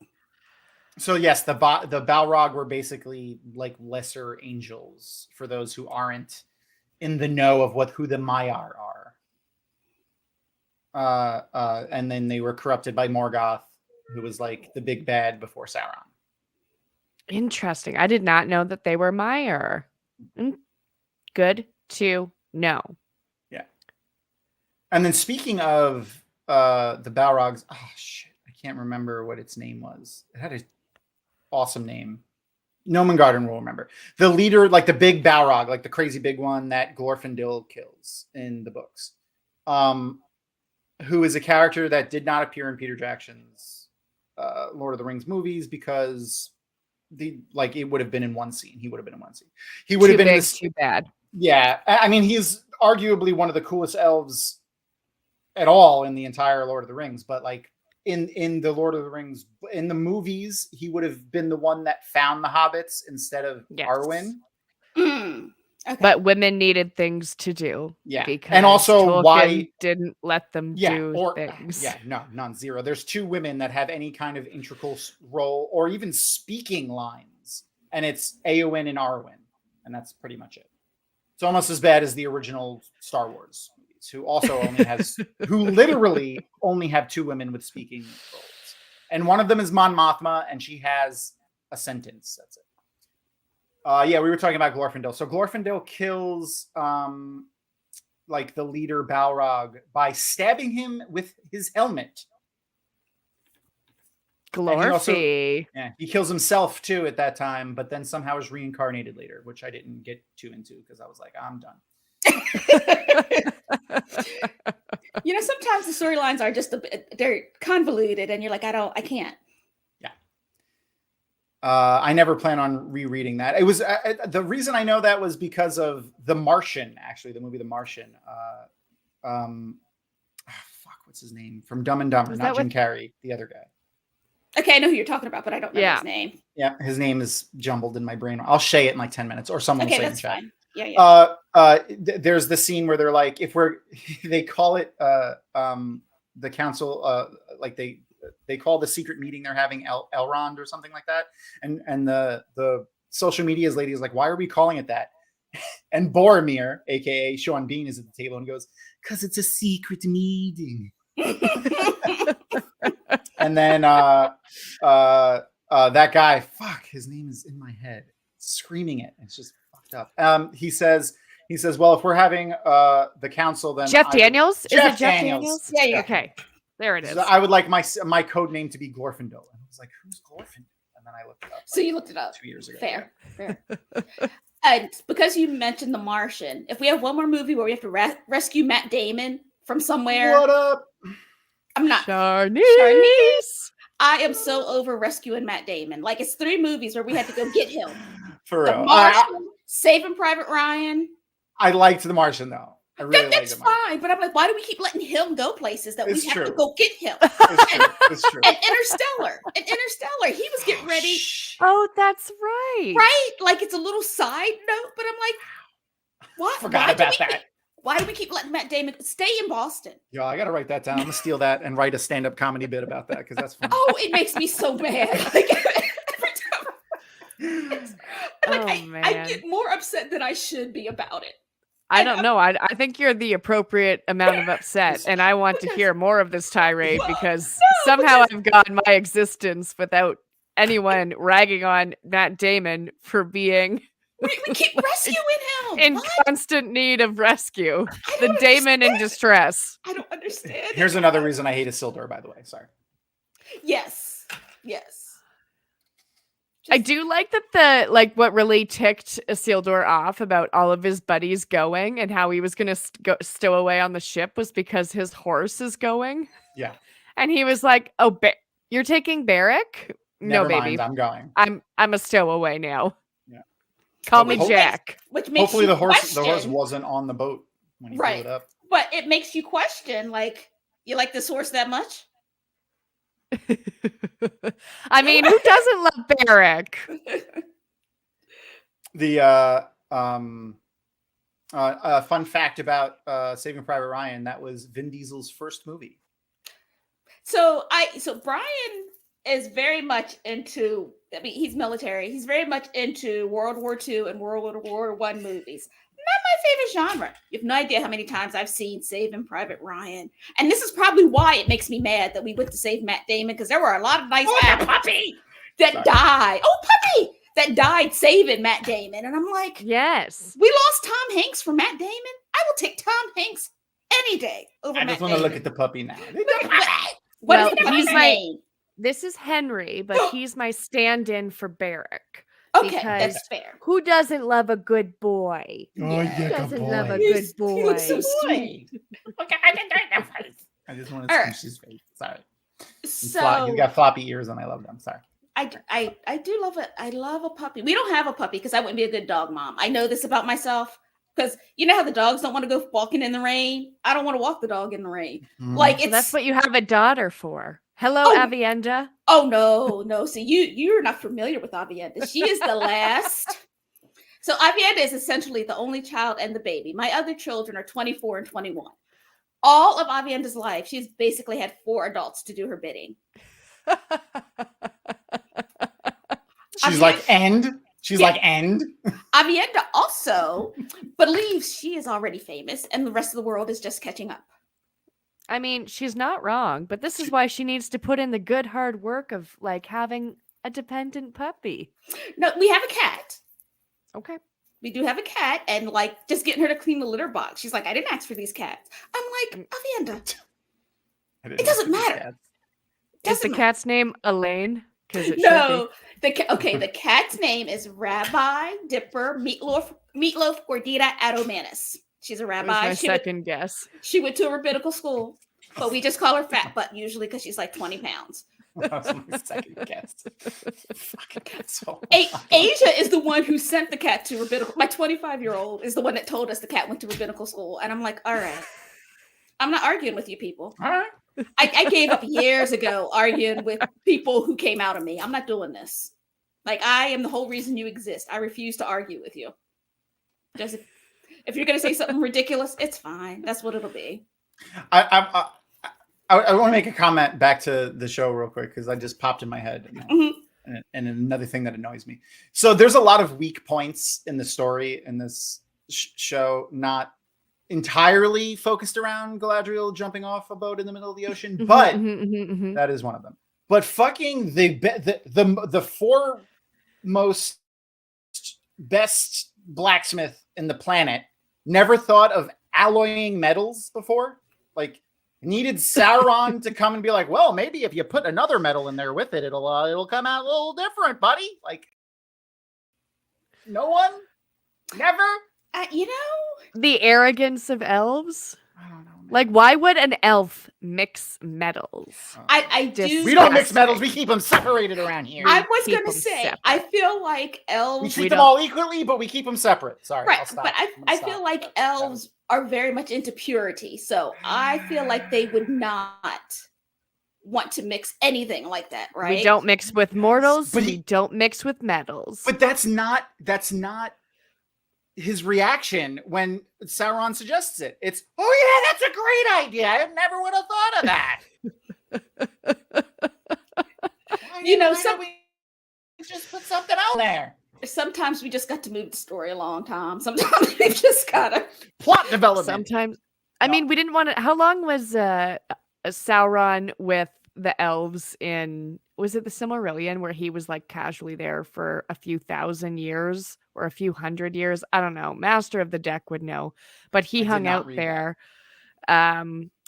So yes, the Balrog were basically like lesser angels for those who aren't in the know of who the Maiar are. And then they were corrupted by Morgoth, who was like the big bad before Sauron. Interesting. I did not know that they were Meyer. Good to know. Yeah. And then speaking of the Balrogs, oh shit, I can't remember what its name was. It had an awesome name. Nomengarden will remember. The leader, like the big Balrog, like the crazy big one that Glorfindel kills in the books. Who is a character that did not appear in Peter Jackson's Lord of the Rings movies because it would have been in one scene. He would have been in one scene. He would have been too bad. Yeah, I mean, he's arguably one of the coolest elves at all in the entire Lord of the Rings. But like in the Lord of the Rings, in the movies, he would have been the one that found the hobbits instead of Arwen. Okay. But women needed things to do. Yeah, because and also Tolkien why didn't let them do things. Yeah, no, none, zero. There's 2 women that have any kind of integral role or even speaking lines, and it's Eowyn and Arwen, and that's pretty much it. It's almost as bad as the original Star Wars movies, who also only who literally only have 2 women with speaking roles, and one of them is Mon Mothma, and she has a sentence. That's it. Yeah, we were talking about Glorfindel. So Glorfindel kills like the leader Balrog by stabbing him with his helmet. Glorfy. He kills himself too at that time, but then somehow is reincarnated later, which I didn't get too into because I was like, I'm done. Sometimes the storylines are just they're convoluted, and you're like, I can't. I never plan on rereading that. It was the reason I know that was because of The Martian, actually, the movie The Martian. What's his name? From Dumb and Dumber, not Jim Carrey, the other guy. Okay, I know who you're talking about, but I don't know his name. Yeah, his name is jumbled in my brain. I'll say it in like 10 minutes, or someone will say it in chat. Fine. Yeah. There's the scene where they're like, they call it the council, like they call the secret meeting they're having Elrond or something like that. And the social media's lady is like, why are we calling it that? And Boromir, aka Sean Bean, is at the table and goes, because it's a secret meeting. And then that guy, his name is in my head, screaming it. It's just fucked up. He says, well, if we're having the council, then Jeff Daniels? Is it Jeff Daniels? Yeah. Okay. There it is. So I would like my code name to be Glorfindel. And I was like, who's Glorfindel? And then I looked it up. So you looked it up 2 years ago. Fair. And because you mentioned The Martian, if we have one more movie where we have to rescue Matt Damon from somewhere. What up? I'm not. Charnice. I am so over rescuing Matt Damon. Like, it's 3 movies where we had to go get him. For The real. Martian, Saving Private Ryan. I liked The Martian, though. I really That's liked him. fine, but I'm like, why do we keep letting him go places that It's we have to true. go get him? It's true. It's true. And Interstellar, he was getting ready, Oh, that's right. right? Like it's a little side note, but I'm like, what? Forgot about that. Why do we keep letting Matt Damon stay in Boston? Yo, I gotta write that down. I'm gonna steal that and write a stand-up comedy bit about that because that's funny. Oh, it makes me so mad. Like every time, I get more upset than I should be about it. I don't know. I think you're the appropriate amount of upset, and I want to hear more of this tirade because somehow I've gone my existence without anyone ragging on Matt Damon for being. We keep rescuing him in constant need of rescue. The Damon in distress. I don't understand. Here's another reason I hate Isildur, by the way. Sorry. Yes. I do like that what really ticked Isildur off about all of his buddies going and how he was going to stow away on the ship was because his horse is going. Yeah. And he was like, "Oh, you're taking Barrack? Never no, mind, baby. I'm going. I'm a stowaway now. Yeah. Call me Jack." Which makes hopefully the horse question, wasn't on the boat when he blew it up. But it makes you question, like, you like this horse that much? I mean, who doesn't love Barrack? The fun fact about Saving Private Ryan, that was Vin Diesel's first movie. So Brian is very much into, I mean, he's military. He's very much into World War II and World War I movies. Not my favorite genre. You have no idea how many times I've seen Saving Private Ryan. And this is probably why it makes me mad that we went to save Matt Damon, because there were a lot of nice puppy that died. Oh, puppy that died saving Matt Damon. And I'm like, yes. We lost Tom Hanks for Matt Damon. I will take Tom Hanks any day over Matt Damon. I just want to look at the puppy now. What is his name? This is Henry, but he's my stand-in for Barrack. Okay, that's fair. Who doesn't love a good boy? Oh, yeah, who doesn't love a good boy? He looks so sweet. I just want to squish his face. Sorry. So he's got floppy ears, and I love them. Sorry. I do love it. I love a puppy. We don't have a puppy because I wouldn't be a good dog mom. I know this about myself because you know how the dogs don't want to go walking in the rain. I don't want to walk the dog in the rain. Like so that's what you have a daughter for. Hello, Avienda. Oh no. See, you're not familiar with Avienda. She is the last. So Avienda is essentially the only child and the baby. My other children are 24 and 21. All of Avienda's life, she's basically had 4 adults to do her bidding. She's like, end. She's like, end. Avienda also believes she is already famous and the rest of the world is just catching up. I mean, she's not wrong, but this is why she needs to put in the good hard work of like having a dependent puppy. No, we have a cat. Okay. We do have a cat, and like just getting her to clean the litter box. She's like, I didn't ask for these cats. I'm like, Avienda, it doesn't matter. Is the cat's name Elaine? No, the cat's name is Rabbi Dipper Meatloaf Gordita Adomanis. She's a rabbi. My second guess. She went to a rabbinical school, but we just call her Fat Butt usually because she's like 20 pounds. That was my second guess. Fucking cat so Asia is the one who sent the cat to rabbinical. My 25-year-old is the one that told us the cat went to rabbinical school, and I'm like, all right, I'm not arguing with you people. All right. I gave up years ago arguing with people who came out of me. I'm not doing this. Like, I am the whole reason you exist. I refuse to argue with you. Just if you're going to say something ridiculous, it's fine. That's what it'll be. I want to make a comment back to the show real quick because I just popped in my head. And another thing that annoys me. So there's a lot of weak points in the story in this show, not entirely focused around Galadriel jumping off a boat in the middle of the ocean, but that is one of them. But fucking the foremost best blacksmith in the planet never thought of alloying metals before. Like, needed Sauron to come and be like, well, maybe if you put another metal in there with it, it'll come out a little different, buddy. Like, no one, never. You know, the arrogance of elves. I don't know, Like, why would an elf mix metals? I do. We don't mix Disgusting. metals. We keep them separated around here. I was keep gonna 'em say, I separate. feel like We elves. treat We them don't- all equally, but we keep them separate. Sorry, Right, I'll stop. but I'm gonna I stop. feel like That was- elves are very much into purity, so I feel like they would not want to mix anything like that, right? We don't mix with mortals. But We don't mix with metals. But that's not his reaction when Sauron suggests it. It's, oh yeah, that's a great idea. I never would have thought of that. You know, we just put something out there. Sometimes we just got to move the story along, Tom. Sometimes we just gotta. Plot development. Sometimes, I No. mean, we didn't want to. How long was Sauron with the elves in? Was it the Silmarillion where he was like casually there for a few thousand years or a few hundred years? I don't know. Master of the Deck would know, but he I did hung not out read there.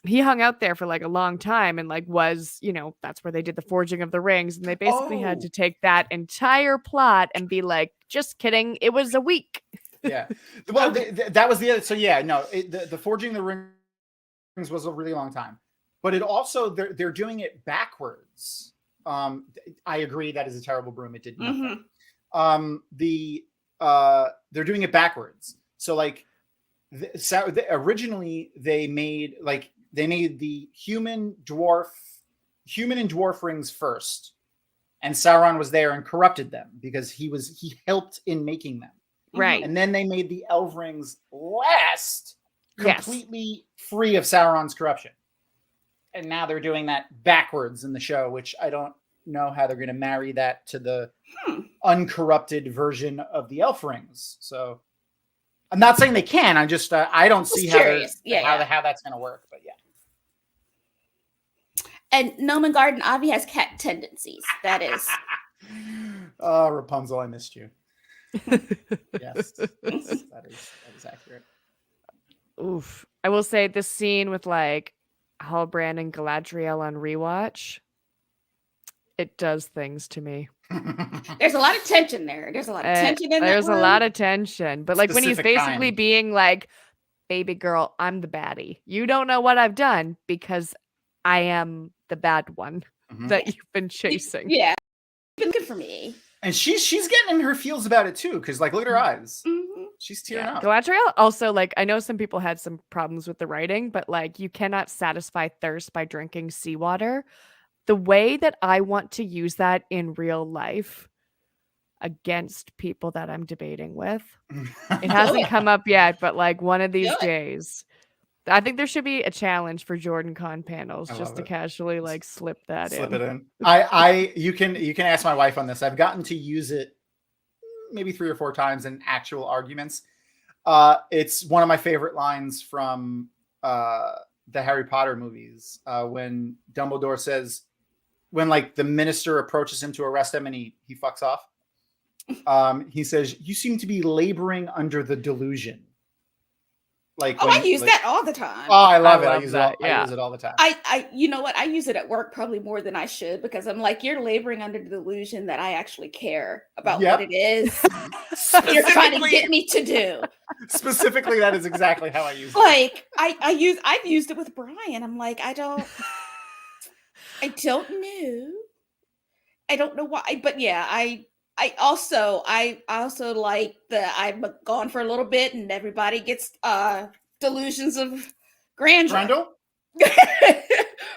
He hung out there for like a long time and like was, that's where they did the forging of the rings, and they basically had Oh. to take that entire plot and be like, just kidding, it was a week. Yeah. Well, that was the other. So yeah, no, the forging the rings was a really long time, but it also they're doing it backwards. I agree that is a terrible broom. It did nothing. They're doing it backwards. So like, originally they made the human and dwarf rings first, and Sauron was there and corrupted them because he helped in making them. Right. And then they made the elf rings last, Yes. completely free of Sauron's corruption. And now they're doing that backwards in the show, which I don't know how they're going to marry that to the uncorrupted version of the elf rings. So I'm not saying they can. I just I don't see how that's going to work. But yeah. And Nomen Garden Avi has cat tendencies. That is. Oh, Rapunzel, I missed you. Yes, that is accurate. Oof. I will say this scene with like Halbrand and Galadriel on reWoTch, it does things to me. There's a lot of tension there. There's a lot of tension in There's that a room. lot of tension. But like when he's Specific basically kind. being like, baby girl, I'm the baddie. You don't know what I've done because I am the bad one that you've been chasing. Yeah. Been good for me. And she's getting in her feels about it too, because like look at her eyes. Mm-hmm. She's tearing up. Galadriel also, like, I know some people had some problems with the writing, but like you cannot satisfy thirst by drinking seawater. The way that I want to use that in real life against people that I'm debating with, it hasn't come up yet, but like one of these days, I think there should be a challenge for Jordan Con panels just to casually like slip it in. You can ask my wife on this. I've gotten to use it maybe 3 or 4 times in actual arguments. It's one of my favorite lines from the Harry Potter movies when Dumbledore says, when like the minister approaches him to arrest him and he fucks off. He says, "You seem to be laboring under the delusion." Like, I use that all the time. Oh, I love it. love I use that, it. I use it all the time. I you know what? I use it at work probably more than I should because I'm like, you're laboring under the delusion that I actually care about what it is you're trying to get me to do. Specifically, that is exactly how I use it. Like I've used it with Brian. I'm like, I don't know. I don't know why, but yeah, I also like the I'm gone for a little bit and everybody gets Delusions of Graendal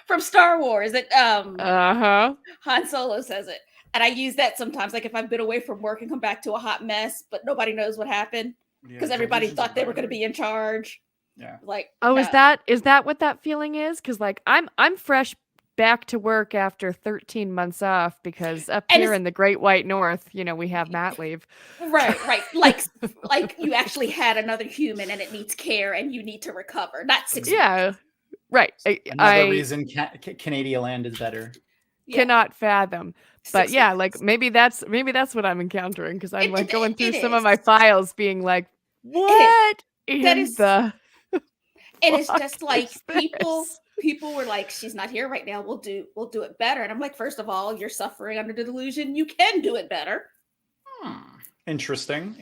from Star Wars. That Han Solo says it, and I use that sometimes. Like if I've been away from work and come back to a hot mess, but nobody knows what happened because everybody thought they were going to be in charge. Yeah. Like is that what that feeling is? Because like I'm fresh back to work after 13 months off because up here in the Great White North, we have mat leave. Right. Like you actually had another human and it needs care and you need to recover. Not 6 months. Yeah, right. Another reason Canadian land is better. Cannot fathom. But yeah, like maybe that's what I'm encountering because I'm like going through some of my files being like, what is the and it's just like people were like, she's not here right now. We'll do it better. And I'm like, first of all, you're suffering under the delusion. You can do it better. Interesting.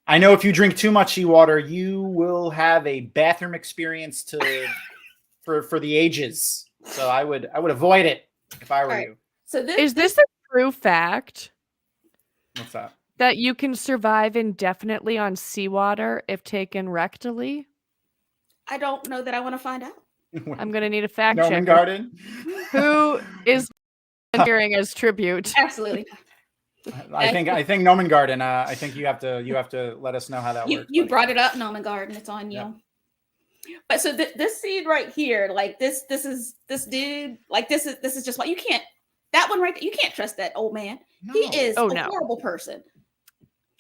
I know if you drink too much seawater, you will have a bathroom experience for the ages. So I would avoid it if I were All right. you. So Is this a true fact What's that? that you can survive indefinitely on seawater if taken rectally? I don't know that I want to find out. I'm going to need a fact Noman checker. Garden. Who is volunteering as tribute? Absolutely. I think Noman Garden. I think you have to let us know how that works. You brought it up, Noman Garden. It's on you. Yep. But so this scene right here, like this dude, like this is just what you can't. That one right there, you can't trust that old man. No. He is Oh, a no. horrible person.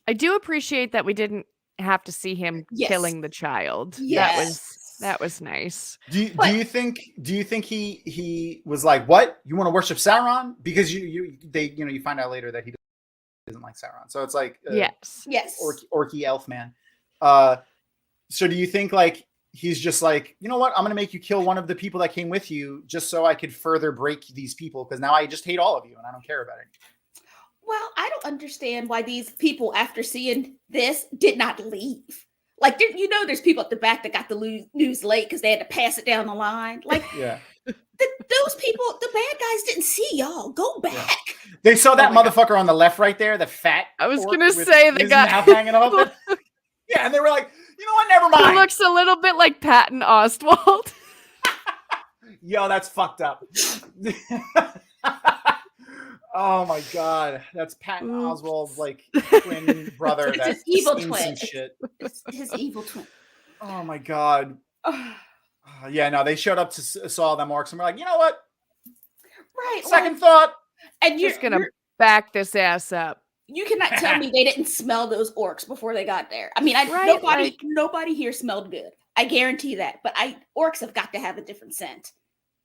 I do appreciate that we didn't have to see him Yes. killing the child. Yes. That was nice. Do you think he was like, what? You want to worship Sauron? Because you find out later that he doesn't like Sauron. So it's like Yes. orky elf man. So do you think like he's just like, you know what? I'm gonna make you kill one of the people that came with you just so I could further break these people because now I just hate all of you and I don't care about it. Well, I don't understand why these people, after seeing this, did not leave. Like, there's people at the back that got the news late because they had to pass it down the line. Like, Yeah. Those people, the bad guys didn't see y'all. Go back. Yeah. They saw that motherfucker on the left right there, the fat. I was orc gonna with say the his guy mouth hanging open. Yeah, and they were like, you know what? Never He mind. looks a little bit like Patton Oswalt. Yo, that's fucked up. Oh my god, that's Patton Oswalt's like twin brother. It's That's his evil seen twin. some shit. It's his evil twin. Oh my god. Yeah, no, they showed up to saw them orcs and we're like, you know what? Right. Second thought. And Just gonna back this ass up. You cannot tell me they didn't smell those orcs before they got there. I mean, nobody here smelled good. I guarantee that. But orcs have got to have a different scent.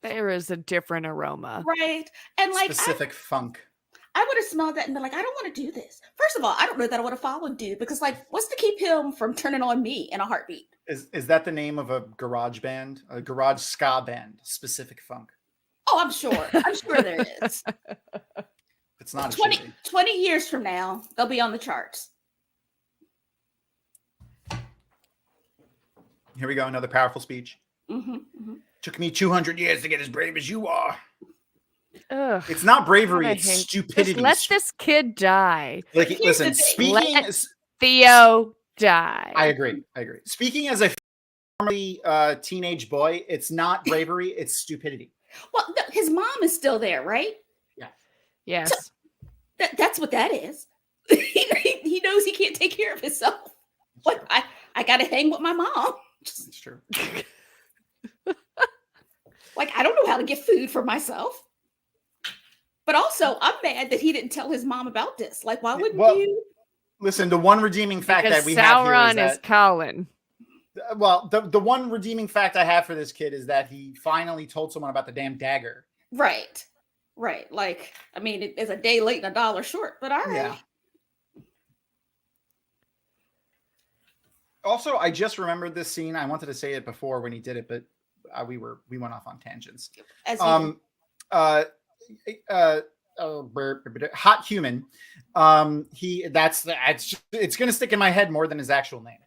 There is a different aroma. Right. And like specific funk. I would have smelled that and been like, I don't want to do this. First of all, I don't know that I would have followed dude because like, what's to keep him from turning on me in a heartbeat? Is that the name of a garage band? A garage ska band, Specific Funk. Oh, I'm sure. I'm sure there is. It's not 20 years from now, they'll be on the charts. Here we go, another powerful speech. Took me 200 years to get as brave as you are. Ugh, it's not bravery, it's stupidity. Just let this kid die. Like, listen, speaking as Theo die. I agree. Speaking as a formerly teenage boy, it's not bravery, it's stupidity. Well, his mom is still there, right? Yeah. Yes. So that's what that is. He knows he can't take care of himself. Like, I got to hang with my mom. That's true. Like, I don't know how to get food for myself. But also, I'm mad that he didn't tell his mom about this. Like, why wouldn't you? Listen, the one redeeming fact because that we have here Sauron is Colin. Well, the one redeeming fact I have for this kid is that he finally told someone about the damn dagger. Right. Like, I mean, it's a day late and $1 short, but all right. Yeah. Also, I just remembered this scene. I wanted to say it before when he did it, but we went off on tangents. Hot Human. It's gonna stick in my head more than his actual name.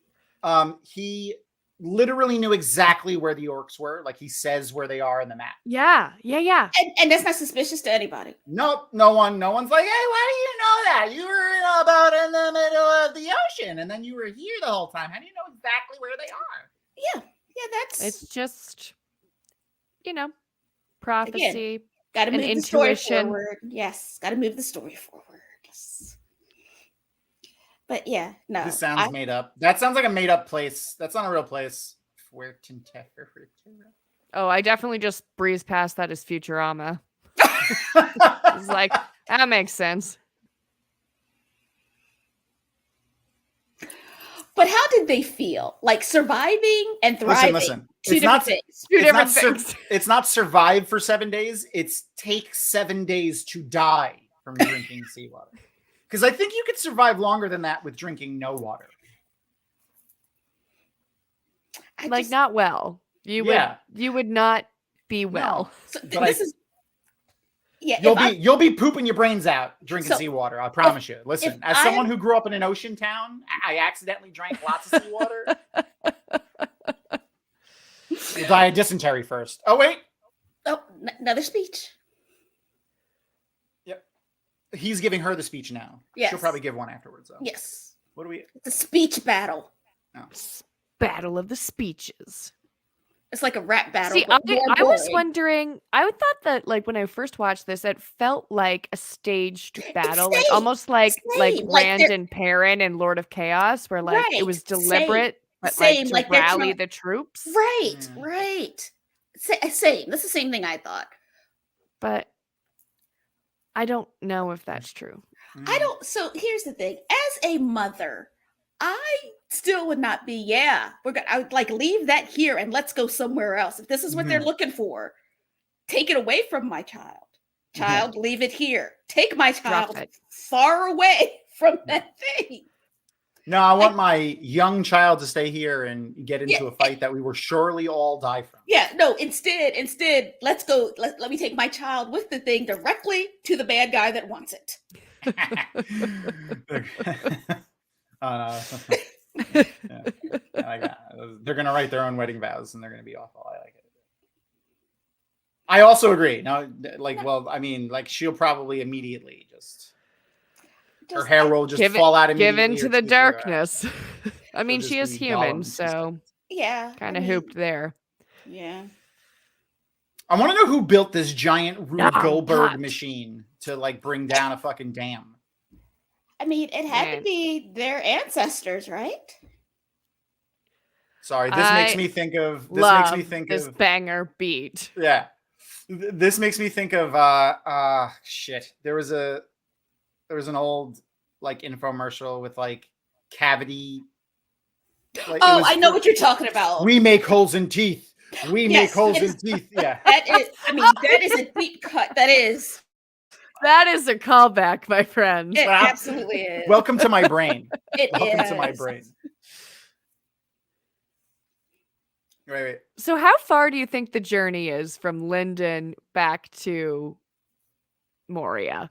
He literally knew exactly where the orcs were. Like, he says where they are in the map. Yeah. And that's not suspicious to anybody. Nope, no one's like, hey, why do you know that? You were about in the middle of the ocean, and then you were here the whole time. How do you know exactly where they are? Yeah, it's just, prophecy. Got to move the story forward. Yes, got to move the story forward. Yes. But yeah, no. This sounds made up. That sounds like a made up place. That's not a real place. Oh, I definitely just breezed past that as Futurama. It's like, that makes sense. But how did they feel? Like surviving and thriving? Listen. Two different things. It's not survive for 7 days. It's take 7 days to die from drinking seawater. Because I think you could survive longer than that with drinking no water. Not well. You would not be well. No. So Yeah, You'll be pooping your brains out drinking So, seawater. I promise you. Listen, as I'm- someone who grew up in an ocean town, I accidentally drank lots of seawater. You'll die of dysentery first. Oh wait, another speech. he's giving her the speech now. Yes. She'll probably give one afterwards, though. Yes, What do we? it's a speech battle. Battle of the speeches. It's like a rap battle. See, but more I was boring. wondering. I thought that like when I first watched this, it felt like a staged battle, like same, almost like same, like Rand they're- and Perrin and Lord of Chaos, where like it Right, was same, deliberate, but same, like like to they're rally trying- the troops. Right, Mm. right. Same. That's the same thing I thought. But I don't know if that's true. I don't. So here's the thing: as a mother, I still would not be. Yeah, I would like leave that here and let's go somewhere else. If this is what they're looking for, take it away from my child. Child, leave it here. Take my child it. far away from that thing. No, I want my young child to stay here and get into a fight that we will surely all die from. Yeah, no. Instead, let's go. Let me take my child with the thing directly to the bad guy that wants it. They're gonna write their own wedding vows and they're gonna be awful. I like it. I also agree. Now, she'll probably immediately just her hair will just fall out Give immediately. into or the take her out. darkness. I mean, just she is be human, Gollum so Yeah, kind of hooped there. Yeah. I want to know who built this giant Rube Nah, Goldberg hot. machine to like bring down a fucking dam. I mean, it had to Man. be their ancestors, right? Sorry, this makes I me think of Love this banger beat. Yeah. This makes me think of shit. There was an old like infomercial with like cavity. Like, I know what you're talking about. We make holes in teeth. We make Yes, holes it in is- teeth. Yeah. That is, I mean, that is a deep cut. That is. That is a callback, my friend. It Wow. absolutely is. Welcome to my brain. It Welcome to my is. brain. Wait. So how far do you think the journey is from Linden back to Moria?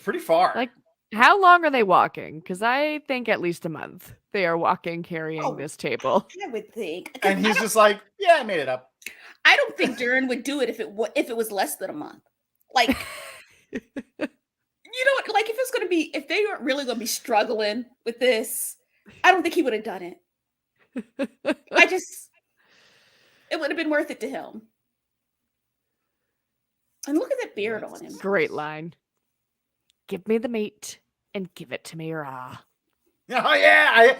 Pretty far. Like, how long are they walking? Because I think at least a month they are walking carrying this table. I would think. 'Cause and he's just like, yeah, I made it up. I don't think Durin would do it if it was less than a month. Like, you know what? Like, if they weren't really gonna be struggling with this, I don't think he would have done it. It would have been worth it to him. And look at that beard on him. Great line. Give me the meat and give it to me raw. Oh yeah,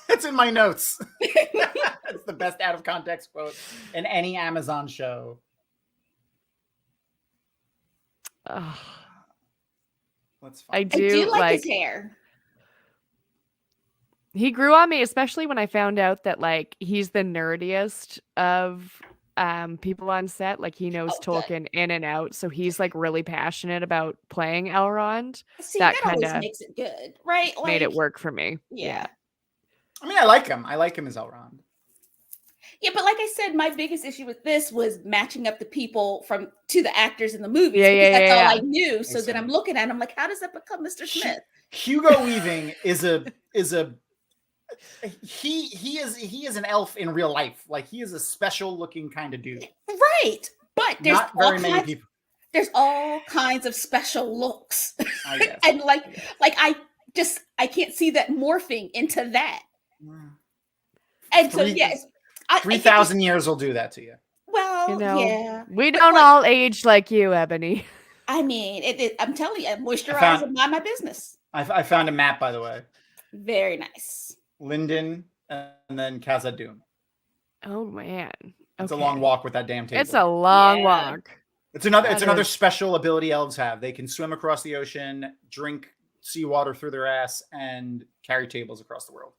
it's in my notes. It's the best out of context quote in any Amazon show. Ugh. Let's I find do like his hair. He grew on me, especially when I found out that like he's the nerdiest of people on set. Like he knows Tolkien in and out, so he's like really passionate about playing Elrond. See, that always kinda makes it good, right? Like, made it work for me. Yeah. I mean, I like him. I like him as Elrond. Yeah, but like I said, my biggest issue with this was matching up the people to the actors in the movies. Yeah, because that's yeah. all I knew. So then I'm looking at him like, how does that become Mr. Smith? Hugo Weaving is an elf in real life. Like he is a special looking kind of dude. Right. But there's not very many people. There's all kinds of special looks. I guess. And I can't see that morphing into that. And so yes. 3,000 years will do that to you. Well, yeah. We don't all age like you, Ebony. I mean, I'm telling you, moisturize and mind my business. I found a map, by the way. Very nice. Linden and then Khazad-dûm. Oh man, it's a long walk with that damn table. It's a long walk. It's another special ability elves have. They can swim across the ocean, drink seawater through their ass, and carry tables across the world.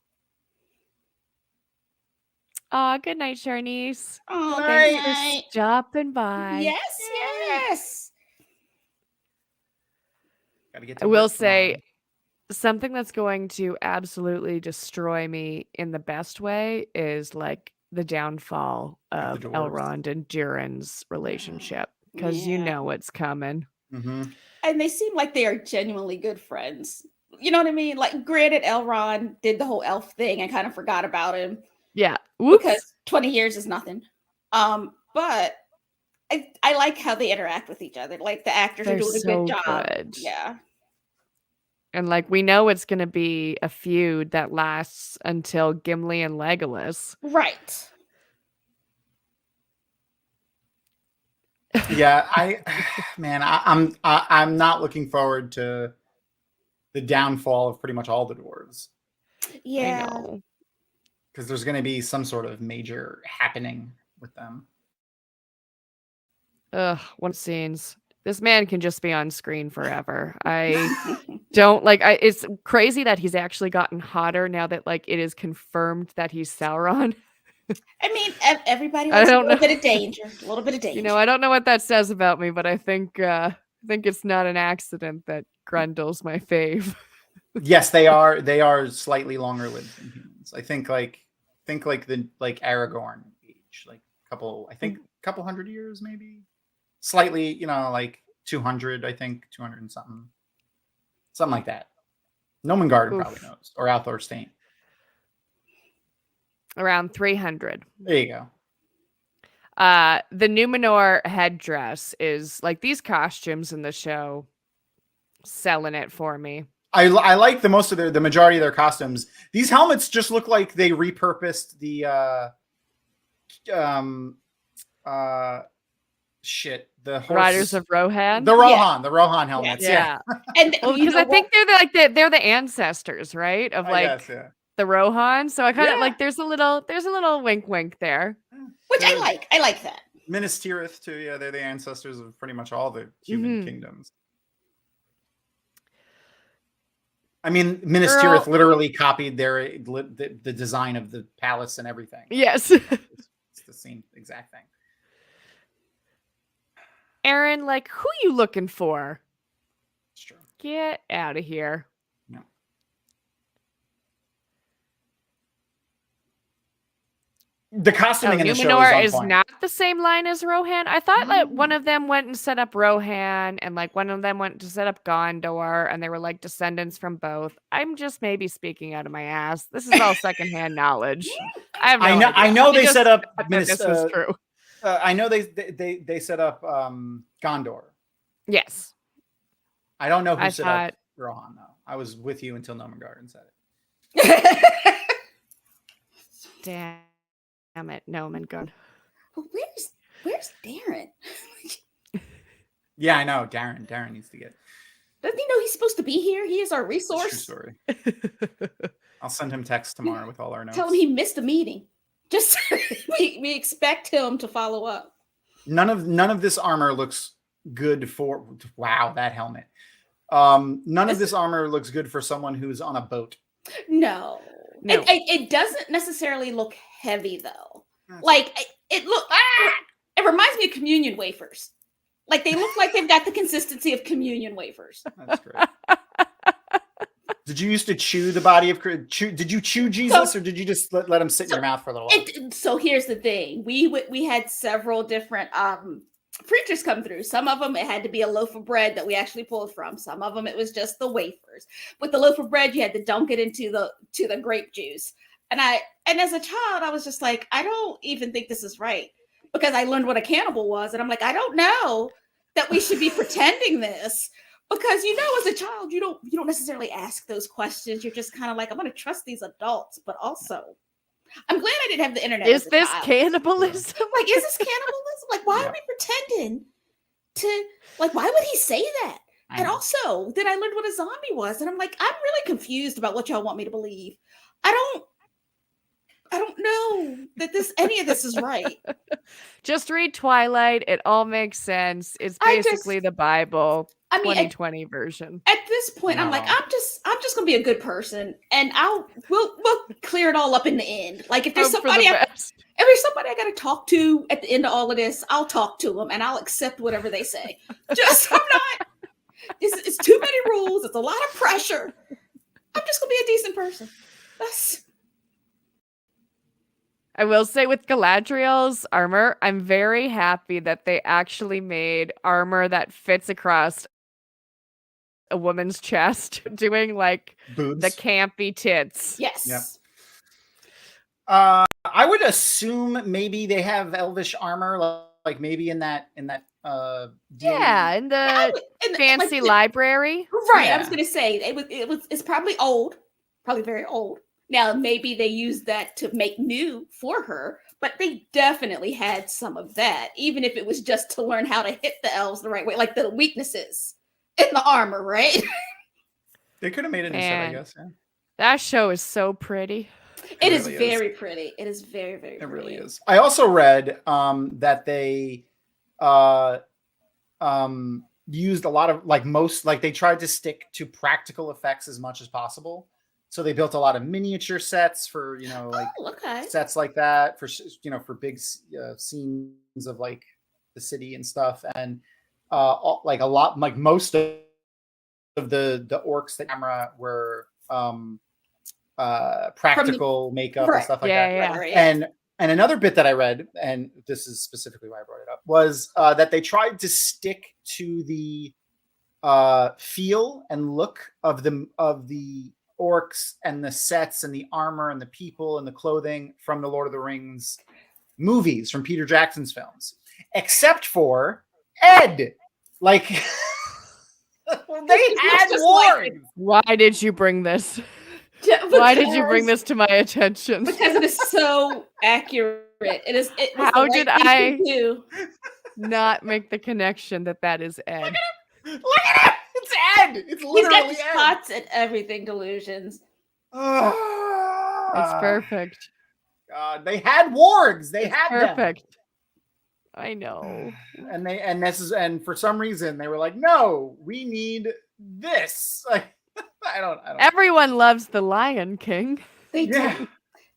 Oh, good night, Charnice. Oh, thanks for stopping by. Yes. Gotta get to I will work say tomorrow. something that's going to absolutely destroy me in the best way is like the downfall of Elrond and Durin's relationship, because you know it's coming. Mm-hmm. And they seem like they are genuinely good friends. You know what I mean? Like, granted, Elrond did the whole elf thing and kind of forgot about him. Yeah. Whoops. Because 20 years is nothing. But I like how they interact with each other. Like, the actors They're are doing a so good job. good. Yeah. And like we know it's going to be a feud that lasts until Gimli and Legolas. Right. Yeah, I'm not looking forward to the downfall of pretty much all the dwarves. Yeah. I know. Because there's going to be some sort of major happening with them. Ugh, one scenes. This man can just be on screen forever. I don't like. It's crazy that he's actually gotten hotter now that like it is confirmed that he's Sauron. I mean, everybody I likes a don't little know. bit of danger. A little bit of danger. You know, I don't know what that says about me, but I think it's not an accident that Grendel's my fave. Yes, they are slightly longer lived than humans. I think like Aragorn age, like couple hundred years, maybe slightly, like 200, I think 200 and something like that. Nomengarden probably knows, or Althor Stain. Around 300. There you go. The Numenor headdress is like these costumes in the show selling it for me. I like the majority of their costumes. These helmets just look like they repurposed the the horse, Riders of Rohan. The Rohan helmets. Yeah. And well, because I think they're the ancestors, right? Of like guess, yeah. the Rohan. So I kind of like there's a little wink there. Which I like. I like that. Minas Tirith too. Yeah, they're the ancestors of pretty much all the human kingdoms. I mean, Minas Tirith literally copied the design of the palace and everything. Yes. It's the same exact thing. Aaron, like, who you looking for? It's true. Get out of here. No. The costuming in the show is not the same line as Rohan. I thought like one of them went and set up Rohan, and like one of them went to set up Gondor, and they were like descendants from both. I'm just maybe speaking out of my ass. This is all secondhand knowledge. I have no idea. I know they set up this is true. I know they set up Gondor. Yes. I don't know who set up Rohan though. I was with you until Nomengarden said it. Damn it, Nomengarden. But where's Darren? Yeah, I know. Darren needs to get. Doesn't he know he's supposed to be here? He is our resource. True story. I'll send him text tomorrow with all our notes. Tell him he missed a meeting. Just we expect him to follow up. None of this armor looks good for. Wow, that helmet. None of this armor looks good for someone who's on a boat. No. It doesn't necessarily look heavy though. Like it reminds me of communion wafers. Like they look like they've got the consistency of communion wafers. That's great. Did you used to chew the body of? Did you chew Jesus, or did you just let him sit in your mouth for a little while? So here's the thing: we had several different preachers come through. Some of them it had to be a loaf of bread that we actually pulled from. Some of them it was just the wafers. With the loaf of bread, you had to dunk it into the grape juice. And as a child, I was just like, I don't even think this is right, because I learned what a cannibal was, and I'm like, I don't know that we should be pretending this. Because as a child, you don't necessarily ask those questions. You're just kind of like, I'm going to trust these adults, but also, I'm glad I didn't have the internet. Is this cannibalism? Like, is this cannibalism? Like, why are we pretending to? Like, why would he say that? And also, then I learned what a zombie was, and I'm like, I'm really confused about what y'all want me to believe. I don't know that any of this is right. Just read Twilight. It all makes sense. It's basically the Bible. 2020 version. At this point, I'm like, I'm just gonna be a good person, and we'll clear it all up in the end. Like if there's somebody I got to talk to at the end of all of this, I'll talk to them and I'll accept whatever they say. I'm not. It's too many rules. It's a lot of pressure. I'm just gonna be a decent person. I will say with Galadriel's armor, I'm very happy that they actually made armor that fits across a woman's chest, doing like Boobs. the campy tits. Yes. Yep. I would assume maybe they have elvish armor, like maybe in that Yeah, in the fancy library. Right. Yeah. I was gonna say it's probably old, probably very old. Now maybe they used that to make new for her, but they definitely had some of that, even if it was just to learn how to hit the elves the right way, like the weaknesses in the armor, right? They could have made a new set, I guess. Yeah. That show is so pretty. It is very pretty. It is very, very pretty. It really is. I also read that they used a lot of they tried to stick to practical effects as much as possible. So they built a lot of miniature sets for, sets like that for, for big scenes of like the city and stuff. And most of the orcs, the camera were practical makeup and stuff like that. Yeah. And another bit that I read, and this is specifically why I brought it up, was that they tried to stick to the feel and look of the orcs and the sets and the armor and the people and the clothing from the Lord of the Rings movies, from Peter Jackson's films, except for Ed. Like, they had wargs. Why did you bring this? Why did you bring this to my attention? Because it is so accurate. How did I not make the connection that is Ed? Look at it! It's Ed! It's literally He's got Ed. spots and everything, Delusions. It's perfect. God, they had wargs. They had perfect. Them. I know. And for some reason they were like, no, we need this. Like, I don't. Everyone loves the Lion King. They do.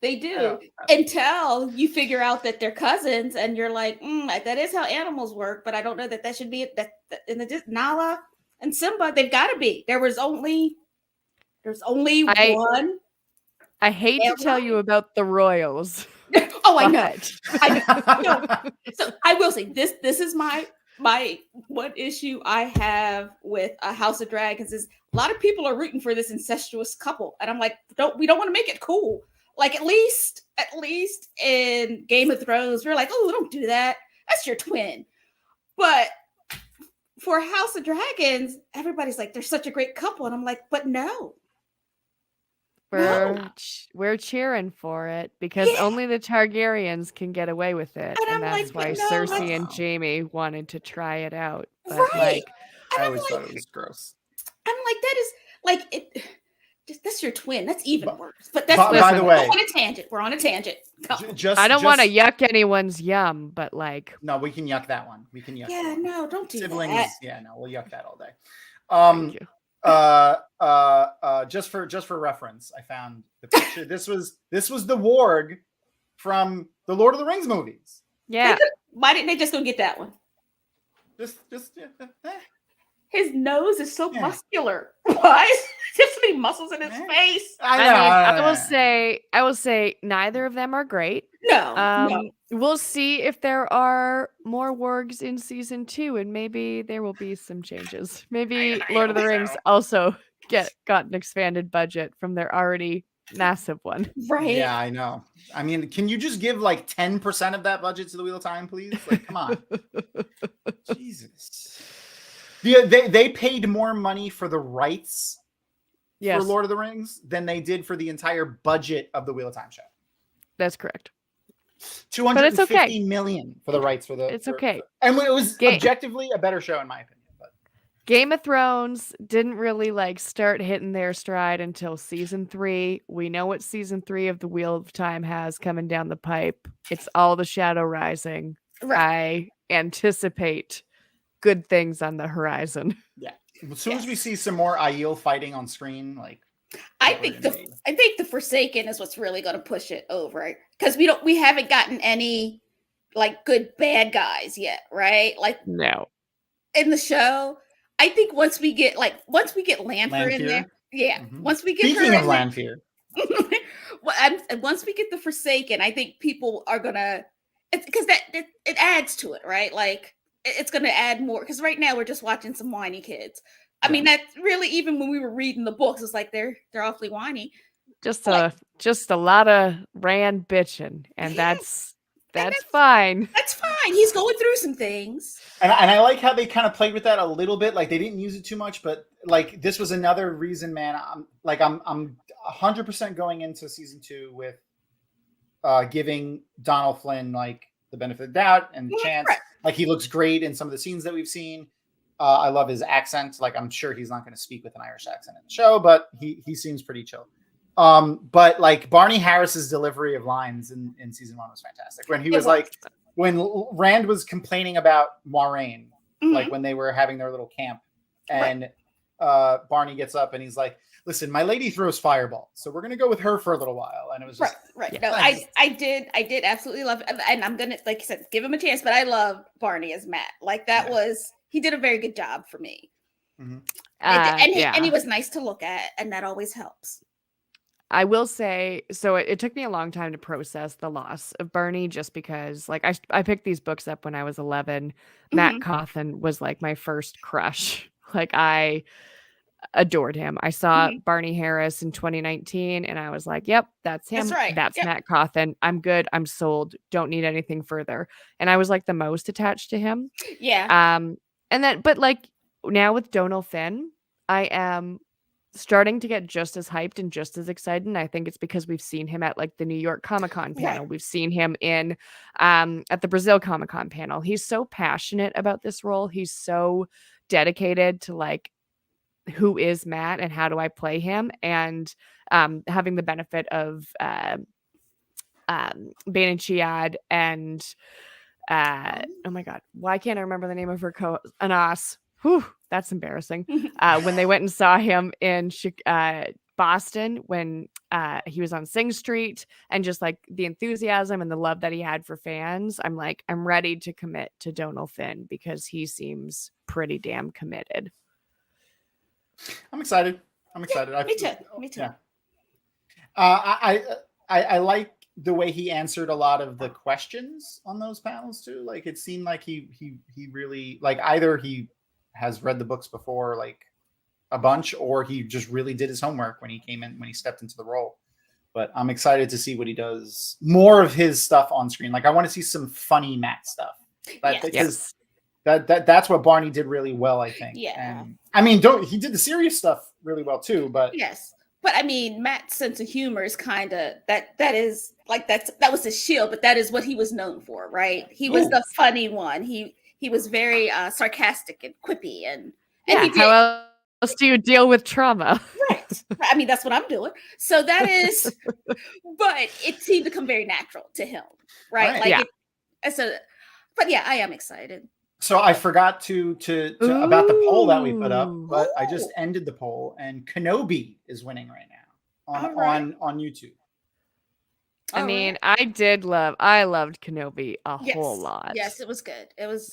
They do. Until you figure out that they're cousins, and you're like, that is how animals work. But I don't know that should be that in the Nala and Simba. They've got to be. There's only one. I hate to tell you about the royals. Oh, I know. So I will say this. This is my one issue I have with House of Dragons is a lot of people are rooting for this incestuous couple, and I'm like, we don't want to make it cool. Like at least in Game of Thrones, we're like, oh, don't do that. That's your twin. But for House of Dragons, everybody's like, they're such a great couple, and I'm like, but no. We're cheering for it because only the Targaryens can get away with it, and that's why Cersei and Jaime wanted to try it out. But right. I always thought it was gross. I'm like, that is like it. That's your twin. That's even worse. But that's by the way, we're on a tangent. I don't want to yuck anyone's yum, but like, no, we can yuck that one. We can yuck. Yeah, no, don't do siblings. That. Yeah, no, we'll yuck that all day. Thank you. Just for reference, I found the picture. This was the warg from the Lord of the Rings movies. Yeah. Why didn't they just go get that one? His nose is so muscular. Why? There's so many muscles in his face. I will say neither of them are great. No. We'll see if there are more wargs in season 2, and maybe there will be some changes. Maybe Lord of the Rings also got an expanded budget from their already massive one. Right. Yeah, I know. I mean, can you just give like 10% of that budget to the Wheel of Time, please? Like, come on. Jesus. They paid more money for the rights for Lord of the Rings than they did for the entire budget of the Wheel of Time show. That's correct. $250 million for the rights for the. It's okay. And it was objectively a better show in my opinion. But Game of Thrones didn't really start hitting their stride until season 3. We know what season 3 of the Wheel of Time has coming down the pipe. It's all the Shadow Rising. Right. I anticipate good things on the horizon. Yeah. As soon as we see some more Aiel fighting on screen, I think the Forsaken is what's really going to push it over, because we haven't gotten any good bad guys yet, right? No. In the show, I think once we get Lanfear in there, Mm-hmm. once we get speaking of Lanfear, once we get the Forsaken, I think people are gonna, because it adds to it, right? Like it's gonna add more. Because right now we're just watching some whiny kids. I mean, that's really, even when we were reading the books, it's like they're awfully whiny. Just a lot of Rand bitching, and that's fine. That's fine. He's going through some things. And I like how they kind of played with that a little bit. Like they didn't use it too much, but like this was another reason, man. I'm 100% going into season 2 with giving Donald Flynn like the benefit of the doubt and the chance. Right. Like he looks great in some of the scenes that we've seen. I love his accent. Like I'm sure he's not going to speak with an Irish accent in the show, but he seems pretty chill. But like Barney Harris's delivery of lines in season 1 was fantastic. When he was like, when Rand was complaining about Moiraine, like when they were having their little camp, and Barney gets up and he's like, listen, my lady throws fireballs, so we're gonna go with her for a little while. And it was just right. Yeah, No, I did absolutely love it, and I'm gonna, like you said, give him a chance. But I love Barney as Matt. Like that was, he did a very good job for me. Mm-hmm. And he was nice to look at, and that always helps. I will say, so it took me a long time to process the loss of Barney, just because like I picked these books up when I was 11. Matt Cawthon was like my first crush. Like I adored him. I saw Barney Harris in 2019 and I was like, yep, that's him. That's right. That's Matt Cawthon. I'm good. I'm sold. Don't need anything further. And I was like the most attached to him. Yeah. And then, but like now with Donald Finn, I am starting to get just as hyped and just as excited. And I think it's because we've seen him at like the New York Comic-Con panel. We've seen him in at the Brazil Comic-Con panel. He's so passionate about this role. He's so dedicated to like, who is Matt and how do I play him? And having the benefit of Bane and Chiad and oh my god, why can't I remember the name of her Anas? Whew, that's embarrassing. When they went and saw him in Boston when he was on Sing Street, and just like the enthusiasm and the love that he had for fans, I'm like, I'm ready to commit to Donald Finn because he seems pretty damn committed. I'm excited. Me too. Yeah. I like the way he answered a lot of the questions on those panels too. Like it seemed like he really, like, either he has read the books before like a bunch, or he just really did his homework when he stepped into the role. But I'm excited to see what he does, more of his stuff on screen. Like I want to see some funny Matt stuff. Yes. That's what Barney did really well, I think. Yeah. And I mean, he did the serious stuff really well too, but yes. But I mean, Matt's sense of humor is kind of that is like that was his shield, but that is what he was known for, right? He was the funny one. He was very sarcastic and quippy, and he did. How else do you deal with trauma? Right. I mean, that's what I'm doing. So that is, but it seemed to come very natural to him, right? Like but yeah, I am excited. So I forgot to about the poll that we put up, but I just ended the poll, and Kenobi is winning right now on YouTube. I mean, I loved Kenobi a whole lot. Yes, it was good.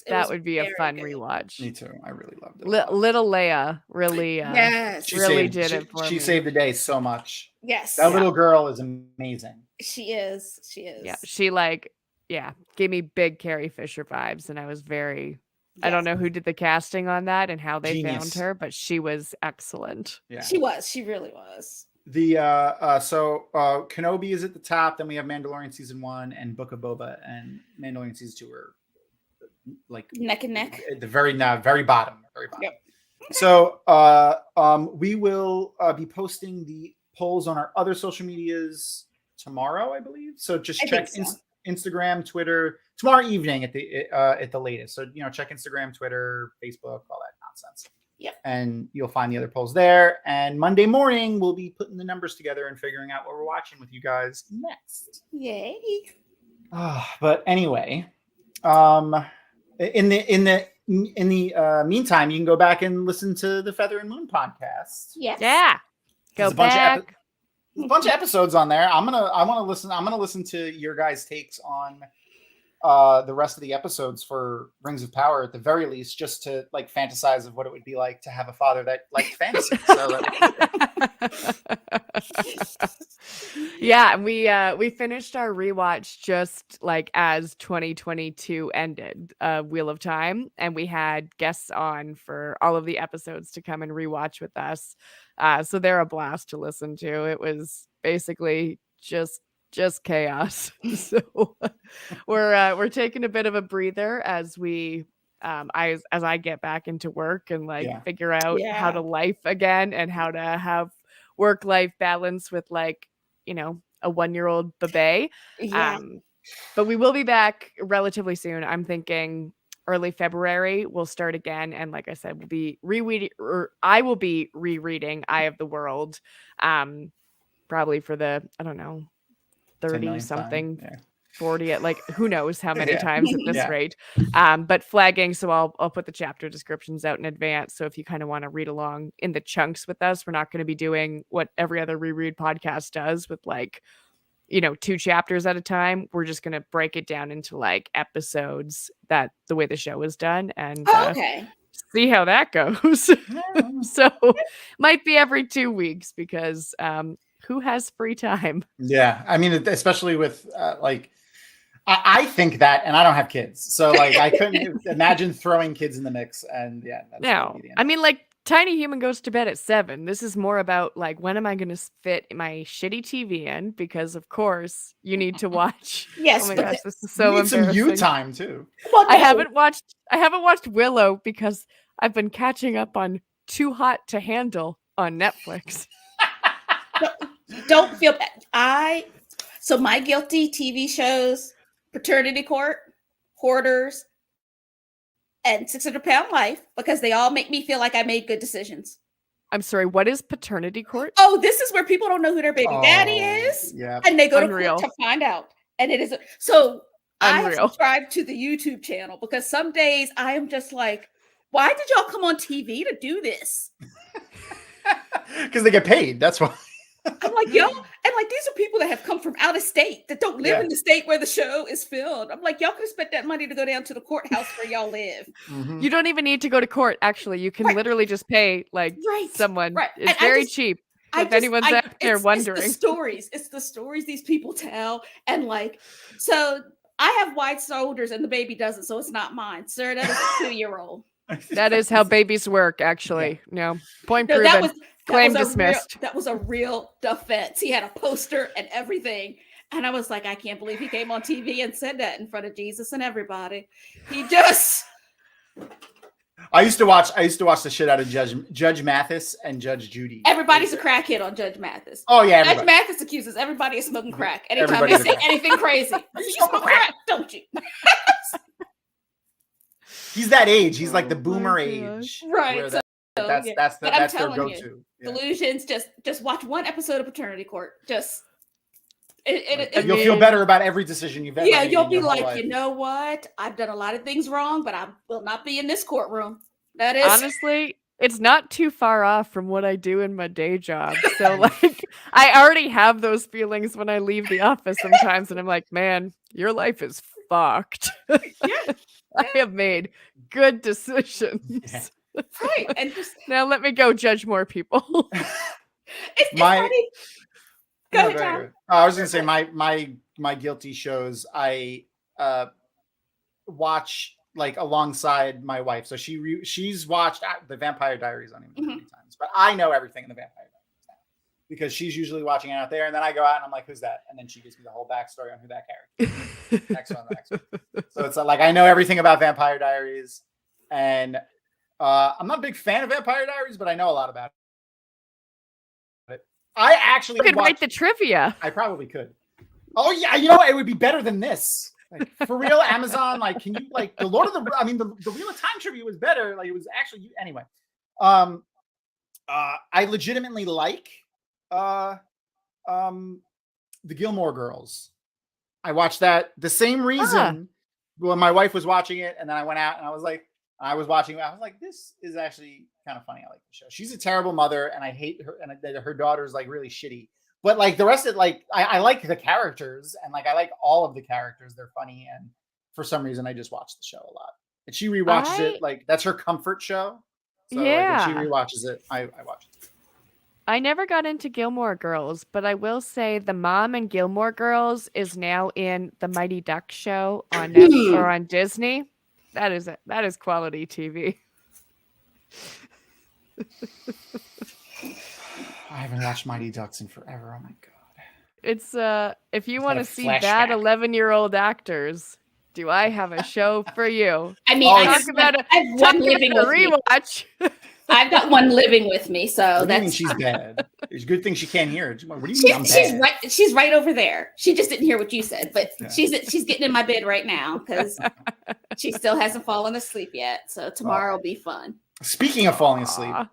That would be a fun rewatch. Me too. I really loved it. Little Leia really, did it for me. She saved the day so much. Yes, that little girl is amazing. She is. Yeah, she gave me big Carrie Fisher vibes, and I was very. Yes. I don't know who did the casting on that and how they found her, but she was excellent. Yeah, she was. She really was. The Kenobi is at the top. Then we have Mandalorian season 1 and Book of Boba, and Mandalorian season 2 are like neck and neck at the very bottom. Yep. So we will be posting the polls on our other social medias tomorrow, I believe. So just check Instagram, Twitter tomorrow evening at the latest. So check Instagram, Twitter, Facebook, all that nonsense. Yep. And you'll find the other polls there. And Monday morning, we'll be putting the numbers together and figuring out what we're watching with you guys next. Yay. But anyway, in the meantime, you can go back and listen to the Feather and Moon podcast. Yes. Yeah. Go back. There's a bunch of episodes on there. I'm gonna listen to your guys' takes on the rest of the episodes for Rings of Power at the very least, just to like fantasize of what it would be like to have a father that liked fantasy. So Yeah, and we finished our rewatch just like as 2022 ended, Wheel of Time, and we had guests on for all of the episodes to come and rewatch with us. So they're a blast to listen to. It was basically just chaos. So we're taking a bit of a breather as we as I get back into work and like Yeah. figure out how to Yeah. life again and how to have work-life balance with like, you know, a 1-year-old baby. Yeah. But we will be back relatively soon. I'm thinking early February we'll start again, and like I said, we'll be rereading, or I will be rereading Eye of the World, probably for the, I don't know, 10 30 millionth time. something, Yeah. 40 at like who knows how many Yeah. times at this Yeah. rate. But flagging, so I'll put the chapter descriptions out in advance. So if you kind of want to read along in the chunks with us, we're not going to be doing what every other reread podcast does with like, you know, 2 chapters at a time. We're just going to break it down into like episodes, that the way the show is done, and Okay. see how that goes. Yeah. So might be every 2 weeks because who has free time? Yeah. I mean, especially with like, I think that, and I don't have kids, so like I couldn't imagine throwing kids in the mix. And yeah, that's No, gonna be the end. I mean, like Tiny Human goes to bed at 7. This is more about like, when am I going to fit my shitty TV in? Because of course you need to watch. Yes, Oh my but gosh, this is You so need some you embarrassing. time too. well, I no. haven't watched Willow because I've been catching up on Too Hot to Handle on Netflix. Don't feel bad. So my guilty TV shows: Paternity Court, Hoarders, and 600-Pound Life, because they all make me feel like I made good decisions. I'm sorry, what is Paternity Court? Oh, this is where people don't know who their baby daddy is, Yeah. and they go Unreal. to court to find out. And it is so. I have Unreal. subscribed to the YouTube channel because some days I am just like, why did y'all come on TV to do this? Because they get paid. That's why. I'm like, yo, and like these are people that have come from out of state that don't live Yeah. in the state where the show is filmed. I'm like, y'all could have spent that money to go down to the courthouse where y'all live. Mhm. You don't even need to go to court, actually. You can Right. literally just pay like Right. someone. Right. It's And I very just- cheap. If anyone's out there wondering. It's the stories these people tell. And like, so I have wide shoulders and the baby doesn't, so it's not mine. Sir, that is a 2-year-old. That is how babies work, actually. No, point No, proven. Claim was dismissed. that was a real defense. He had a poster and everything. And I was like, I can't believe he came on TV and said that in front of Jesus and everybody. He just I used to watch the shit out of Judge Mathis and Judge Judy. everybody's a crackhead on Judge Mathis. Oh yeah, Judge everybody. Mathis accuses everybody of smoking crack anytime Everybody's they say a crack. anything crazy. You smoke crack, don't you? He's that age. He's like the Oh my boomer gosh. age. Right. where So, that's yeah. that's But I'm that's their telling you, go-to. Yeah. Delusions, just watch one episode of Paternity Court. Just And you'll feel better about every decision you've ever made. you'll in be your whole like, life. you know what? I've done a lot of things wrong, but I will not be in this courtroom. That is Honestly, it's not too far off from what I do in my day job. So like, I already have those feelings when I leave the office sometimes, and I'm like, man, your life is fucked. yeah, I have made good decisions. Yeah. right. And just Now let me go judge more people. it's My- funny. Go No, ahead, Tom. ahead. I was gonna say my guilty shows I watch like alongside my wife. So she's watched the Vampire Diaries on even how many times, but I know everything in the Vampire Diaries now because she's usually watching it out there, and then I go out and I'm like, who's that? And then she gives me the whole backstory on who that character is. Next one. So it's like I know everything about Vampire Diaries, and I'm not a big fan of Vampire Diaries, but I know a lot about it. I actually You could write watched- the trivia. I probably could. Oh yeah, you know what? It would be better than this. Like, for real, Amazon. Like, can you like the Lord of the? I mean, the Wheel of Time trivia was better. Like, it was actually anyway. I legitimately like the Gilmore Girls. I watched that the same reason when my wife was watching it, and then I went out and I was watching it. I was like, this is actually kind of funny. I like the show. She's a terrible mother, and I hate her, and her daughter's like really shitty. But like the rest of it, like I like the characters, and like I like all of the characters. They're funny, and for some reason I just watch the show a lot. And she rewatches it, like that's her comfort show. So like, Yeah. when she rewatches it, I watch it. I never got into Gilmore Girls, but I will say the mom in Gilmore Girls is now in the Mighty Ducks show on Netflix or on Disney. That is quality TV. I haven't watched Mighty Ducks in forever. Oh my god. It's if you Is want that to a see bad flashback? 11-year-old actors, do I have a show for you? I mean, Oh, I it's- have one, I have Talk one living about a with me. rewatch. I've got one living with me, so What do you mean that's she's bad? It's a good thing she can't hear. What do you mean she's, I'm she's bad? right. She's right over there. She just didn't hear what you said, but Yeah. she's getting in my bed right now because she still hasn't fallen asleep yet. So tomorrow will be fun. Speaking of falling asleep, Aw.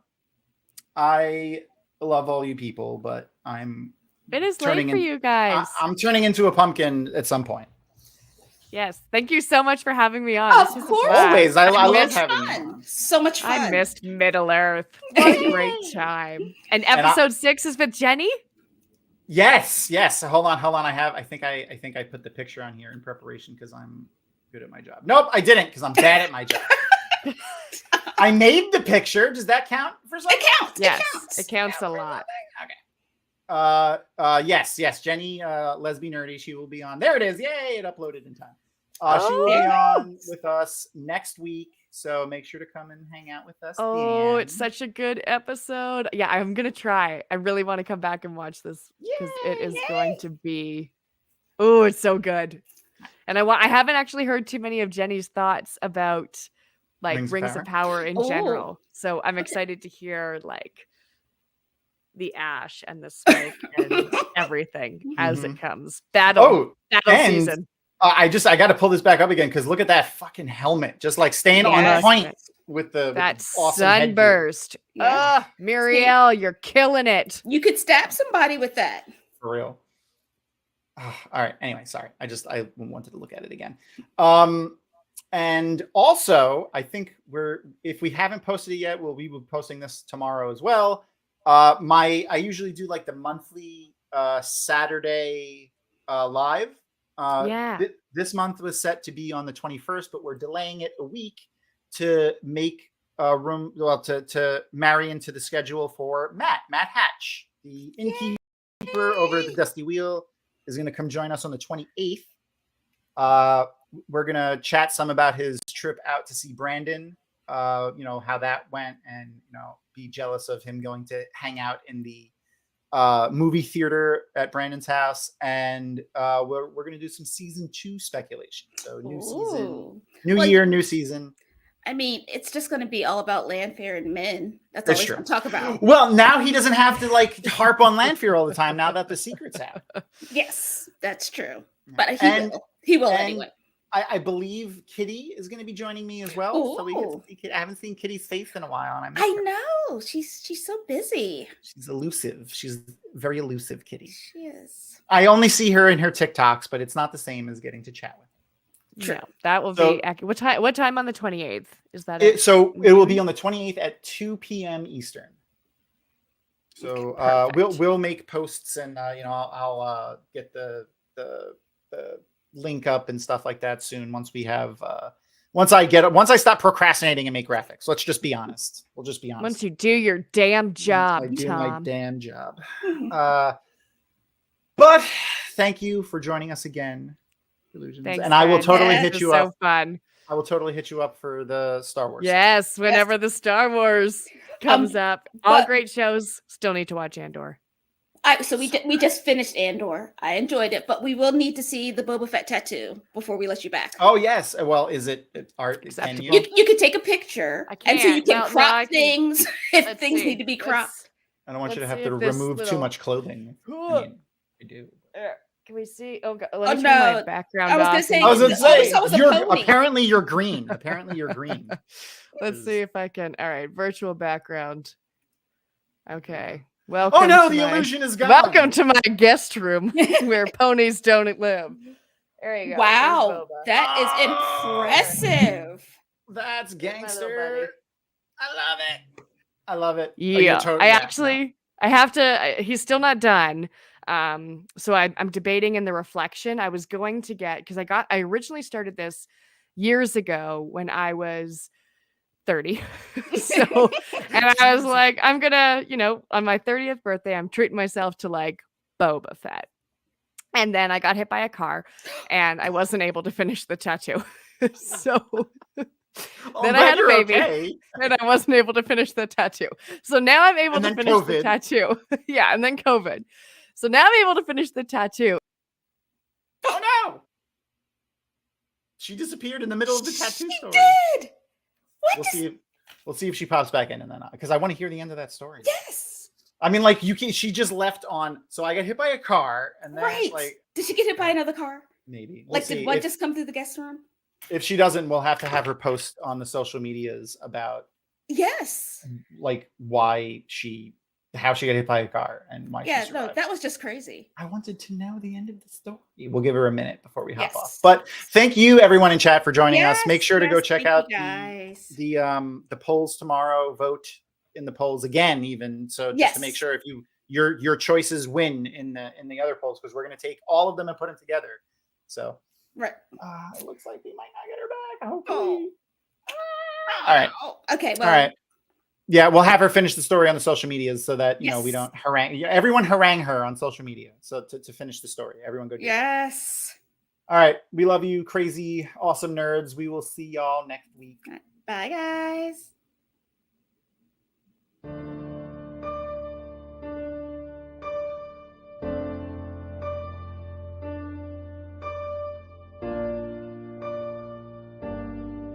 I love all you people, but I'm It is turning late for in- you guys. I'm turning into a pumpkin at some point. Yes. Thank you so much for having me on. Of This was a course. blast. Always, I love It's having you fun. on. So much fun. I missed Middle Earth. What a great time. And episode 6 is with Jenny? Yes. Hold on. I think I put the picture on here in preparation because I'm good at my job. Nope, I didn't because I'm bad at my job. I made the picture. Does that count for something? It counts. Yes. It counts. It counts a lot. Yes, Jenny, lesbian nerdy. She will be on. There it is. Yay! It uploaded in time. She will there be it on with us next week. So make sure to come and hang out with us. Oh, then. it's such a good episode. Yeah, I'm going to try. I really want to come back and watch this because it is going to be. Oh, it's so good. And I haven't actually heard too many of Jenny's thoughts about like Rings of Power in general. So I'm excited to hear like the ash and the smoke and everything as it comes. Battle and season. I got to pull this back up again because look at that fucking helmet, just like staying on point with the that awesome headgear. sunburst. Yeah. Muriel, you're killing it. You could stab somebody with that. For real. All right. Anyway, sorry. I wanted to look at it again. And also, I think if we haven't posted it yet, we will be posting this tomorrow as well. I usually do like the monthly Saturday live. This month was set to be on the 21st, but we're delaying it a week to make room, to marry into the schedule for Matt Hatch, the innkeeper over at the Dusty Wheel, is going to come join us on the 28th. We're going to chat some about his trip out to see Brandon, how that went, and, be jealous of him going to hang out in the movie theater at Brandon's house. And we're going to do some season 2 speculation. So new season, year, new season. I mean, it's just going to be all about Lanfear and men. That's all we're going to talk about. Well, now he doesn't have to like harp on Lanfear all the time now that the secret's out. Yes, that's true. But he will anyway. I believe Kitty is going to be joining me as well. Ooh. So we get to see Kitty. I haven't seen Kitty's face in a while, and I know she's so busy. She's elusive. She's very elusive, Kitty. She is. I only see her in her TikToks, but it's not the same as getting to chat with her. True. No, that will be what time on the 28th is that? It will be on the 28th at 2 p.m. Eastern. So we'll make posts, and I'll get the link up and stuff like that soon once we have once I stop procrastinating and make graphics. Let's just be honest. We'll just be honest. Once you do your damn job, once I do Tom. my damn job. But thank you for joining us again, Delusions. Thanks, and I will totally hit you up. So fun. I will totally hit you up for the Star Wars. Yes, whenever the Star Wars comes up. All great shows. Still need to watch Andor. So we just finished Andor. I enjoyed it, but we will need to see the Boba Fett tattoo before we let you back. Oh yes. Well, is it art? Acceptable. You could take a picture, and so you can crop things if things need to be cropped. I don't want you to have to remove too much clothing. I do. Can we see? Oh, God. Let me turn my background off. I was going to say, apparently you're green. Let's see if I can. All right, virtual background. Okay. Welcome. Oh no, the illusion is gone. Welcome to my guest room where ponies don't live. There you go. Wow, that is impressive. That's gangster. I love it. Yeah, I have to. He's still not done. So I'm debating in the reflection. I was going to get because I originally started this years ago when I was 30. So, and I was like, I'm gonna, on my 30th birthday, I'm treating myself to like Boba Fett. And then I got hit by a car and I wasn't able to finish the tattoo. So then I had a baby and I wasn't able to finish the tattoo. So now I'm able to finish the tattoo. Yeah, and then COVID. So now I'm able to finish the tattoo. Oh no! She disappeared in the middle of the tattoo story. Did. What? We'll see if she pops back in, and then because I want to hear the end of that story. Yes. I mean, like she just left on. So I got hit by a car, and then like, did she get hit by another car? Maybe. Like, did one just come through the guest room? If she doesn't, we'll have to have her post on the social medias about like how she got hit by a car and why she survived. No, that was just crazy. I wanted to know the end of the story. We'll give her a minute before we hop off. But thank you everyone in chat for joining us. Make sure to go check out the polls tomorrow. Vote in the polls again, even so, just to make sure if your choices win in the other polls, because we're going to take all of them and put them together. So it looks like we might not get her back. Hopefully. All right. Okay. Well. All right. Yeah, we'll have her finish the story on the social medias so that we don't harangue. Everyone harangue her on social media. So to finish the story, everyone go do it. All right, we love you, crazy, awesome nerds. We will see y'all next week. Bye, guys.